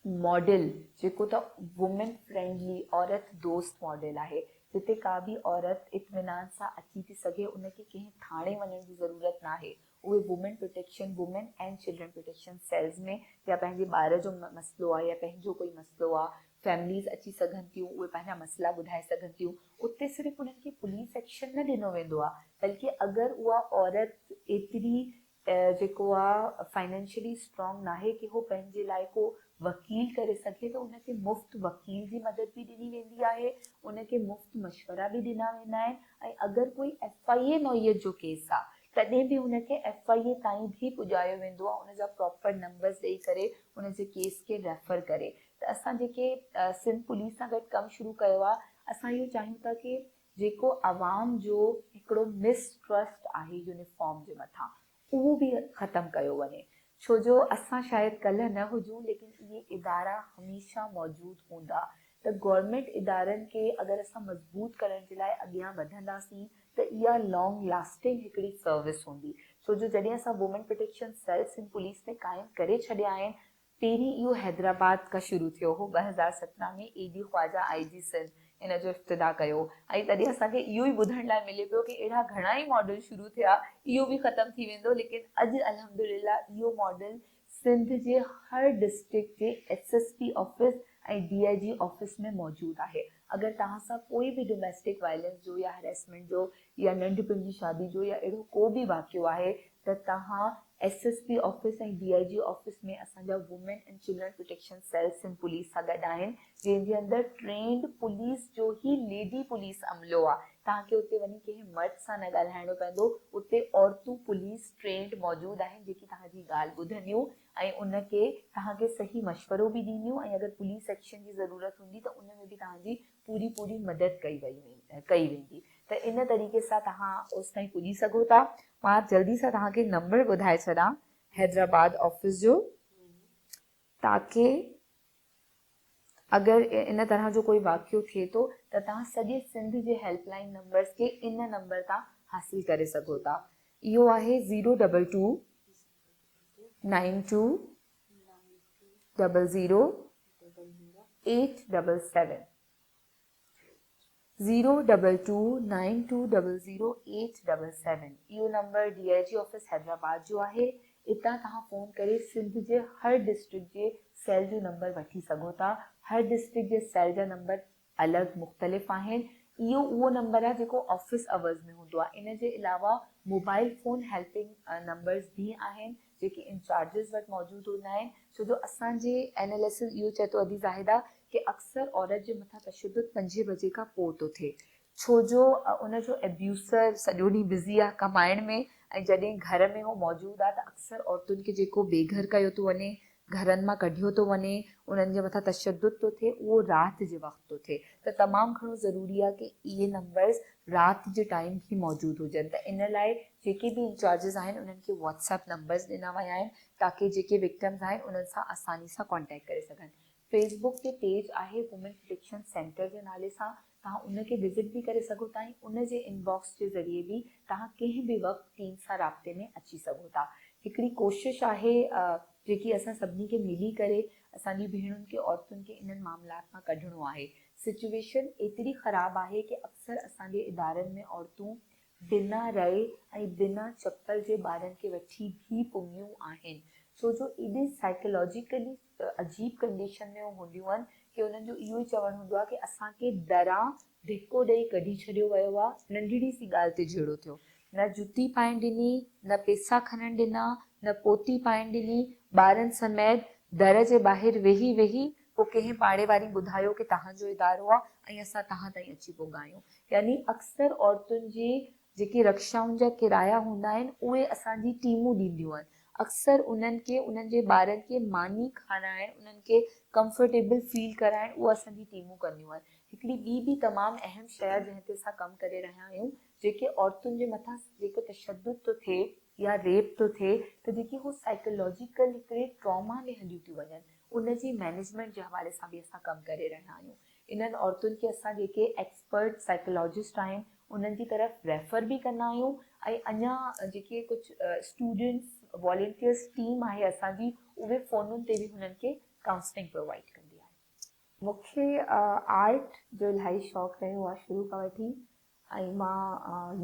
मॉडल जेको त वुमेन फ्रेंडली औरत दोस्त मॉडल आहे, जिते का बि औरत इत्मीनान सां अची थी सघे, उनखे कंहिं थाणे वञण जी ज़रूरत न आहे। उहे women protection, women and children protection cells में या पंहिंजे ॿार जो मसइलो आहे या पंहिंजो कोई मसइलो आहे, फैमिलीज़ अची सघनि थियूं, उहे पंहिंजा मसइला ॿुधाए सघनि थियूं। उते सिर्फ़ु उन्हनि खे पुलिस एक्शन न ॾिनो वेंदो आहे, बल्कि अगरि उहा औरत एतिरी जेको आहे फाइनेंशियली स्ट्रॉन्ग न आहे कि उहो पंहिंजे लाइ को वकील करे सघे, त उनखे मुफ़्त वकील जी मदद बि ॾिनी वेंदी आहे, उनखे मुफ़्त मशवरा बि ॾिना वेंदा आहिनि। ऐं अगरि कोई FIA नौइयत जो केस आहे तॾहिं बि हुनखे FIA ताईं बि पुॼायो वेंदो आहे, उनजा प्रॉपर नंबर्स ॾेई करे उनजे केस खे रेफर करे। त असां जेके सिंध पुलिस सां गॾु कमु शुरू कयो आहे, असां इहो चाहियूं था कि जेको आवाम जो हिकिड़ो मिसट्रस्ट आहे यूनिफॉर्म जे मथां, उहो बि ख़तमु कयो वञे। छो जो असां शायदि कल्ह न हुजूं, लेकिन इहे इदारा हमेशह मौजूदु हूंदा। त गवर्नमेंट इदारनि खे अगरि असां मज़बूत करण जे लाइ अॻियां वधंदासीं त इहा लॉन्ग लास्टिंग हिकिड़ी सर्विस हूंदी। छो जो जॾहिं असां women protection cells in police में क़ाइमु करे छॾिया आहिनि, पहिरीं इहो हैदराबाद खां शुरू थियो हो। 2017 में AD ख्वाजा IG सिंध इन जो इफ़्तिदा कयो ऐं तॾहिं असांखे इहो ई ॿुधण लाइ मिले पियो कि अहिड़ा घणा ई मॉडल शुरू थिया, इहो बि ख़तमु थी वेंदो। लेकिन अॼु अल्हम्दुलिल्लाह इहो मॉडल सिंध जे हर डिस्ट्रिक्ट जे SSP ऑफिस ऐं DIG ऑफिस में मौजूदु आहे। अगरि तव्हां सां कोई बि डोमेस्टिक वायलेंस जो या हैरेसमेंट जो या नंढपिण जी शादी जो या अहिड़ो को बि वाक़ियो आहे, त तव्हां SSP ऑफिस ऐं DIG ऑफिस में असांजा women and children protection cells in police सां गॾु आहिनि, जंहिंजे अंदरि ट्रेंड पुलिस जो ई लेडी पुलिस अमलो आहे। तव्हांखे उते वञी कंहिं मर्द सां न ॻाल्हाइणो पवंदो, उते औरतूं पुलिस ट्रेंड मौजूदु आहिनि जेकी तव्हांजी ॻाल्हि ॿुधंदियूं ऐं उनखे तव्हांखे सही मशवरो बि ॾींदियूं ऐं अगरि पुलिस एक्शन जी ज़रूरत हूंदी त उन में बि तव्हांजी पूरी मदद कई वेंदी। त इन तरीक़े सां तव्हां ओसि ताईं पुॼी सघो था। मां जल्दी सां तव्हांखे नंबर ॿुधाए छॾां। हैदराबाद ऑफिस जो, ताकि अगर इन तरह जो कोई वाक़ियो थिए थो त तव्हां सॼे सिंध जे हेल्पलाइन नंबर्स खे इन नंबर तां हासिल करे सघो था। इहो आहे 022 92 00 877 02292000877। इहो नंबर DIG ऑफिस हैदराबाद जो आहे। इतां तव्हां फ़ोन करे सिंध जे हर डिस्ट्रिक्ट जे सेल जो नंबर वठी सघो था। हर डिस्ट्रिक्ट जे सेल जा नंबर अलॻि मुख़्तलिफ़ आहिनि। इहो उहो नंबर आहे जेको ऑफिस अवर्स में हूंदो आहे। इन जे अलावा मोबाइल फ़ोन हेल्पिंग नंबर्स बि आहिनि जेके इंचार्जिस वटि मौजूदु हूंदा आहिनि। छो जो असांजे एनालिसिस इहो चए थो अदी ज़ाहिदा कि अक्सर औरत जे मथां तशद्दुद 5 बजे खां पोइ थो थिए, छो जो उनजो एब्यूसर सॼो ॾींहुं बिज़ी आहे कमाइण में, ऐं जॾहिं घर में उहो मौजूदु आहे त अक्सर औरतुनि खे जेको बेघर कयो थो वञे, घरनि मां कढियो थो वञे, उन्हनि जे मथां तशद्दुद थो थिए, उहो राति जे वक़्तु थो थिए। त तमामु घणो ज़रूरी आहे कि इहे नंबर्स राति जे टाइम ई मौजूदु हुजनि। त इन लाइ जेके बि इंचार्जिस आहिनि उन्हनि खे व्हाट्सएप नंबर्स ॾिना विया आहिनि ताकी जेके विक्टिम्स आहिनि उन्हनि सां आसानी सां कॉन्टेक्ट करे सघनि। फेसबुक ते पेज आहे वुमेन प्रोटेक्शन सेंटर जे नाले सां, तव्हां उनखे विज़िट बि करे सघो था ऐं उनजे इनबॉक्स जे ज़रिए बि तव्हां कंहिं बि वक़्तु टीम सां राब्ते में अची सघो था। हिकिड़ी कोशिशि आहे जेकी असां सभिनी खे मिली करे असांजी भेणुनि खे औरतुनि खे इन्हनि मामलात मां कढणो आहे। सिचुएशन एतिरी ख़राबु आहे कि अक्सर असांजे इदारनि में औरतूं बिना रहे ऐं बिना चप्पल जे ॿारनि खे वठी बि पुङियूं आहिनि, छो जो एॾी साइकोलॉजिकली अजीब कंडीशन में हूंदियूं आहिनि कि उन्हनि जो इहो ई चवणु हूंदो आहे कि असांखे दरां धिको ॾेई कढी छॾियो वियो आहे। नंढड़ी सी ॻाल्हि ते झेड़ो थियो, न जुती पाइण ॾिनी, न पैसा खणण ॾिना, न पोती पाइण ॾिनी, ॿारनि समेत दर जे ॿाहिरि वेही वेही पोइ कंहिं पाड़े वारी ॿुधायो कि तव्हांजो इदारो आहे ऐं असां तव्हां ताईं अची पुॻायूं। यानी अक्सर औरतुनि जी जेके रक्षाउनि जा किराया हूंदा आहिनि उहे असांजी टीमूं ॾींदियूं आहिनि। अक्सर उन्हनि खे उन्हनि जे ॿारनि खे मानी खाराइण, उन्हनि खे कंफर्टेबल फील कराइण उहा असांजी टीमूं कंदियूं आहिनि। हिकिड़ी ॿी बि तमामु अहम शइ आहे जंहिं ते असां कमु करे रहिया आहियूं, जेके औरतुनि जे मथां जेको तशद्दुद थो थिए या रेप थो थिए त जेकी हू साइकोलॉजिकल हिकिड़े ट्रॉमा में हलियूं थियूं वञनि, उनजी मैनेजमेंट जे हवाले सां बि असां कमु करे रहिया आहियूं। इन्हनि औरतुनि खे असां जेके एक्सपर्ट साइकोलॉजिस्ट आहिनि उन्हनि जी तरफ़ रेफर बि कंदा आहियूं ऐं अञा जेके कुझु स्टूडेंट्स वॉलेंटियर्स टीम आहे असांजी, उहे फ़ोनुनि ते बि हुननि खे काउंसलिंग प्रोवाइड कंदी आहे। मूंखे आर्ट जो इलाही शौक़ु रहियो आहे शुरू खां वठी, ऐं मां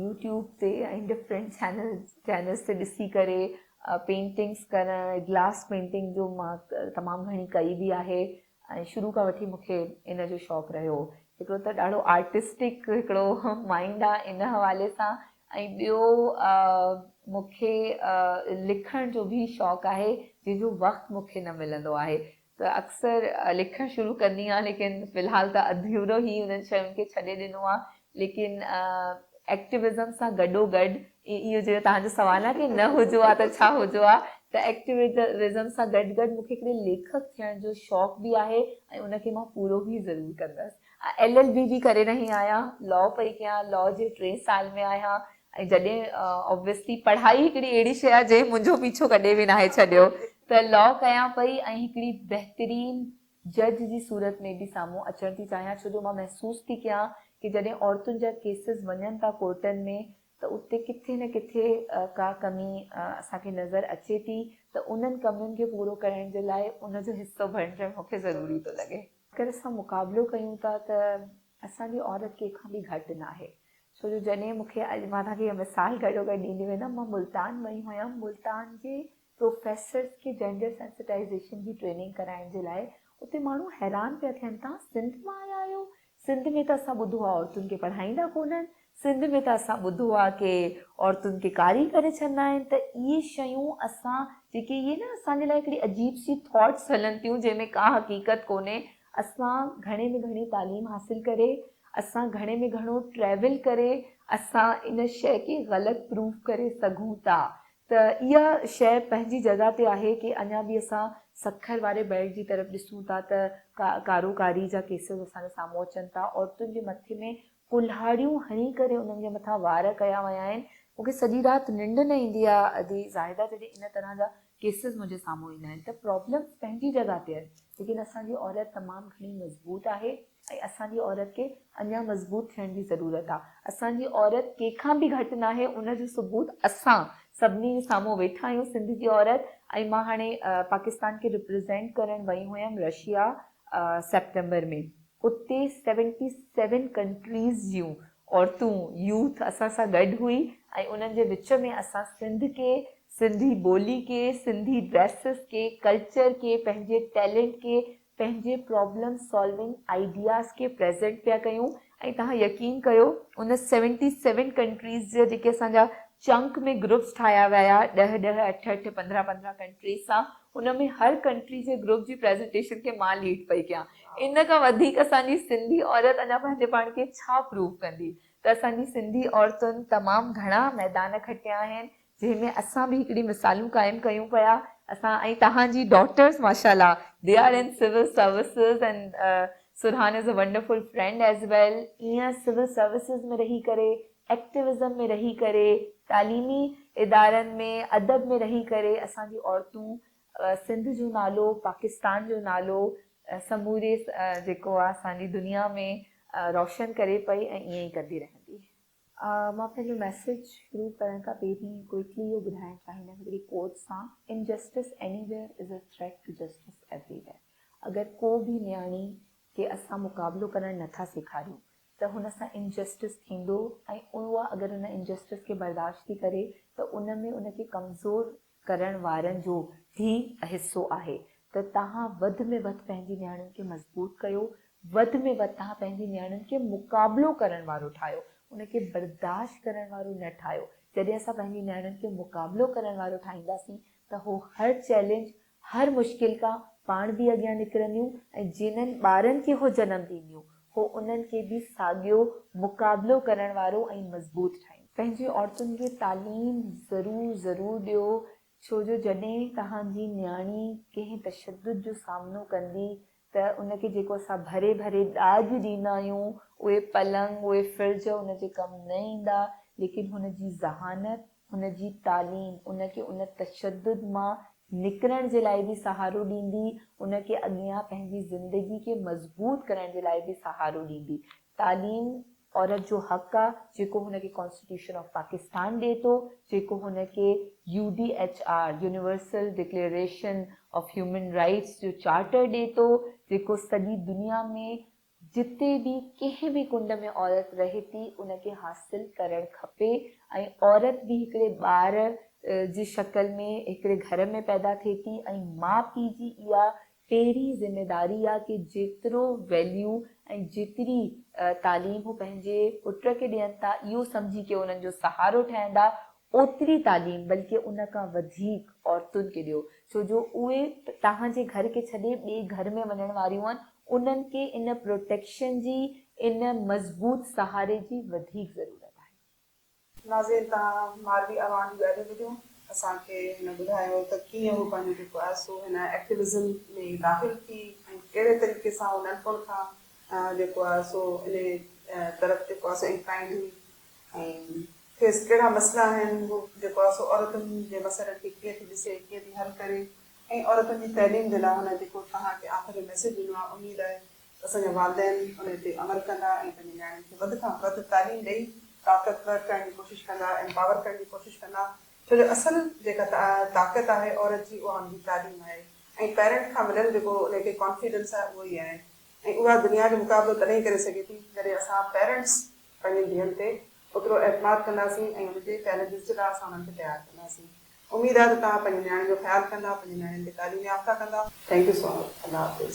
यूट्यूब ते ऐं डिफरेंट चैनल्स ते ॾिसी करे पेंटिंग्स करणु, ग्लास पेंटिंग जो मां तमामु घणी कई बि आहे ऐं शुरू खां वठी मूंखे इन जो शौक़ु रहियो। हिकिड़ो त ॾाढो आर्टिस्टिक हिकिड़ो माइंड आहे इन हवाले सां, ऐं ॿियो मूंखे लिखण जो बि शौक़ु आहे जंहिंजो वक़्तु मूंखे न मिलंदो आहे। त अक्सर लिखणु शुरू कंदी आहियां, लेकिन फ़िलहाल त अधूरो ई उन्हनि शयुनि खे छॾे ॾिनो आहे। लेकिन एक्टिविज़म सां गॾोगॾु इहो जो तव्हांजो सुवालु आहे कि न हुजो आहे त छा हुजो आहे, त एक्टिविज़म सां गॾु गॾु मूंखे हिकिड़े लेखक थियण जो शौक़ु बि आहे ऐं उनखे मां पूरो बि ज़रूरु कंदसि। LLB बि करे रही आहियां, लॉ पई कयां, लॉ जे 3 साल में आहियां ऐं जॾहिं ऑब्वियसली पढ़ाई हिकिड़ी अहिड़ी शइ आहे जंहिं मुंहिंजो पीछो कॾहिं बि नाहे छॾियो, त लॉ कयां पई ऐं हिकिड़ी बहितरीन जज जी सूरत में बि साम्हूं अचणु थी चाहियां, छो जो मां महसूसु थी कयां कि जॾहिं औरतुनि जा केसिस वञनि था कोर्टनि में त उते किथे न किथे का कमी असांखे नज़र अचे थी, त उन्हनि कमियुनि खे पूरो करण जे लाइ उनजो हिसो बणिजणु मूंखे ज़रूरी थो लॻे। अगरि असां मुक़ाबिलो कयूं था त असांजी औरत कंहिंखां बि घटि न आहे, छो जो जॾहिं मूंखे अॼु मां तव्हांखे इहा मिसाल गॾो गॾु ॾींदी वेंदमि, मां मुल्तान वई हुयमि, मुल्तान जे प्रोफेसर्स खे जेंडर सेंसिटाइज़ेशन जी ट्रेनिंग कराइण जे लाइ। उते माण्हू हैरान पिया थियनि, तव्हां सिंध मां आया आहियो? सिंध में त असां ॿुधो आहे औरतुनि खे पढ़ाईंदा कोन्हनि, सिंध में त असां ॿुधो आहे कि औरतुनि खे कारी करे छॾंदा आहिनि। त इहे शयूं असां जेके इहे न असांजे लाइ हिकिड़ी अजीब सी थॉट्स हलनि थियूं जंहिंमें का हक़ीक़त कोन्हे। असां घणे में घणी तालीम हासिल करे, असां घणे में घणो ट्रैवल करे असां इन शइ खे ग़लति प्रूव करे सघूं था। त इहा शइ पंहिंजी जॻह ते आहे कि अञा बि असां सखर वारे बेल्ट जी तरफ़ ॾिसूं था त कारोकारी जा केसिस असांजे साम्हूं अचनि था, औरतुनि जे मथे में कुल्हाड़ियूं हणी करे उन्हनि जे मथां वार कया विया आहिनि। मूंखे सॼी राति निंड न ईंदी आहे अदी ज़ाहिदा जॾहिं इन तरह जा केसिस मुंहिंजे साम्हूं ईंदा आहिनि त प्रॉब्लम्स पंहिंजी जॻह ते आहिनि, लेकिन असांजी औरत तमामु घणी मज़बूत आहे ऐं असांजी औरत खे अञा मज़बूत थियण जी ज़रूरत आहे। असांजी औरत कंहिंखां बि घटि न आहे, उनजो सबूत असां सभिनी साम्हूं वेठा आहियूं सिंध जी औरत। ऐं मां हाणे पाकिस्तान खे रिप्रेज़ेंट करणु वई हुयमि रशिया सेप्टेंबर में। उते 77 कंट्रीज़ जूं औरतूं यूथ असां सां गॾु हुई ऐं उन्हनि जे विच में असां सिंध खे, सिंधी ॿोली खे, सिंधी ड्रेसिस खे, कल्चर खे, पंहिंजे टैलेंट खे, पंहिंजे प्रॉब्लम सॉल्विंग आइडियाज़ खे प्रेज़ेंट पिया कयूं। ऐं तव्हां यकीन कयो उन 77 कंट्रीज़ जा जेके असांजा चंक में ग्रुप्स ठाहिया विया, 10-10, 8-8, 15-15 कंट्रीज़ सां, उन में हर कंट्री जे ग्रुप जी प्रेज़ेंटेशन खे मां लीड पई कयां। इन खां वधीक असांजी सिंधी औरत अञा पंहिंजे पाण खे छा प्रूव कंदी। त असांजी सिंधी औरतुनि तमामु घणा मैदान खटिया आहिनि जंहिंमें असां बि हिकिड़ी मिसालूं क़ाइमु कयूं पिया। असां ऐं तव्हांजी डॉटर्स माशाल्लाह they are in civil services and Surhan is a wonderful friend as well. ईअं सिविल सर्विसिस में रही करे, एक्टिविज़म में रही करे, तालीमी इदारनि में, अदब में रही करे असांजी औरतूं सिंध जो नालो, पाकिस्तान जो नालो, समूरे जेको आहे असांजी दुनिया में रोशन करे पई ऐं ईअं ई कंदी रहंदी। मां पंहिंजो मैसेज शुरू करण खां पहिरीं क्विकली इहो ॿुधाइणु चाहींदमि हिकिड़ी कोट सां, injustice anywhere is a threat to justice everywhere. अगरि को बि नियाणी खे असां मुक़ाबिलो करणु नथा सेखारियूं त हुन सां इनजस्टिस थींदो ऐं उहा अगरि हुन इनजस्टिस खे बर्दाश्त थी करे त उन में उनखे कमज़ोर करण वारनि जो भी हिसो आहे। त तव्हां वधि में वधि पंहिंजी नियाणियुनि खे मज़बूत कयो, वधि में वधि तव्हां पंहिंजी नियाणियुनि खे मुक़ाबिलो करण वारो ठाहियो, उनखे बर्दाश्त करण वारो न ठाहियो। जॾहिं असां पंहिंजी नियाणियुनि खे मुक़ाबिलो करण वारो ठाहींदासीं त हो हर चैलेंज, हर मुश्किल खां पाण बि अॻियां निकिरंदियूं ऐं जिन्हनि ॿारनि खे हो जनमु ॾींदियूं हो उन्हनि खे बि साॻियो मुक़ाबिलो करण वारो ऐं मज़बूत ठाहींदियूं। पंहिंजी औरतुनि खे तालीम ज़रूरु ॾियो, छो जो जॾहिं तव्हांजी नियाणी कंहिं तशद्दुद जो सामनो कंदी त उनखे जेको असां भरे भरे ॾाज ॾींदा आहियूं, उहे पलंग, उहे फ्रिज उनजे कमु न ईंदा, लेकिन हुनजी ज़हानत, हुनजी तालीम उनखे उन तशद्दुद मां निकिरण जे लाइ बि सहारो ॾींदी, उनखे अॻियां पंहिंजी ज़िंदगी खे मज़बूत करण जे लाइ बि सहारो ॾींदी। तालीम औरत जो हक़ आहे जेको हुनखे कॉन्स्टिट्यूशन ऑफ पाकिस्तान ॾिए थो, जेको हुनखे UDHR universal declaration of human rights जो चार्टर ॾिए थो, जेको सॼी दुनिया में जिते बि कंहिं बि कुंड में औरत रहे थी उनखे हासिल करणु खपे। ऐं औरत बि हिकिड़े ॿार जी शक्ल में हिकिड़े घर में पैदा थिए थी ऐं माउ पीउ जी इहा पहिरीं ज़िमेदारी आहे कि जेतिरो वैल्यू ऐं जेतिरी तालीम हू पंहिंजे पुट खे ॾियनि था इहो सम्झी के उन्हनि जो सहारो ठहंदा, ओतिरी तालीम बल्कि उन खां वधीक औरतुनि खे ॾियो, छो जो उहे तव्हांजे घर खे छॾे ॿिए घर में वञण वारियूं आहिनि। उन्हनि खे इन प्रोटेक्शन जी, इन मज़बूत सहारे जी वधीक ज़रूरत आहे। नाज़रीन, तव्हां मारवी अवान जूं ॻाल्हियूं ॿुधियूं, असांखे हिन ॿुधायो त कीअं हू पंहिंजो जेको आहे सो हिन एक्टिविज़म में दाख़िल थी ऐं कहिड़े तरीक़े सां हू नंढपण खां जेको आहे सो इन तरफ़ जेको आहे सो इंक्लाइंड हुई ऐं खेसि कहिड़ा मसइला आहिनि हू जेको आहे सो औरतुनि जे मसइलनि खे कीअं थी ॾिसे, कीअं थी हल करे ऐं औरतुनि जी तइलीम जे लाइ हुन जेको तव्हांखे आख़िर में मैसेज ॾिनो आहे, उमेदु आहे त असांजा वालिदैन उन ते अमल कंदा ऐं पंहिंजी नियाणियुनि खे वधि खां वधि तालीम ॾेई ताक़तवर करण जी कोशिशि कंदा, एम्पावर करण जी कोशिशि कंदा, छो जो असल जेका ताक़त आहे औरत जी उहा हुनजी तालीम आहे ऐं पेरेंट खां मिलियल जेको उनखे कॉन्फिडेंस आहे उहो ई आहे ऐं उहा दुनिया जो मुक़ाबिलो तॾहिं करे सघे थी जॾहिं असां पेरेंट्स पंहिंजी धीअनि ते ओतिरो एतमाद कंदासीं ऐं हुनजे चैलेंजिस जे लाइ असां हुननि खे तयारु कंदासीं। उमेदु आहे त तव्हां पंहिंजी नियाणी जो ख़्यालु कंदा, पंहिंजी नियाणियुनि खे तालीम याफ़्ता कंदा। Thank you so much. अल्लाह हाफ़िज़।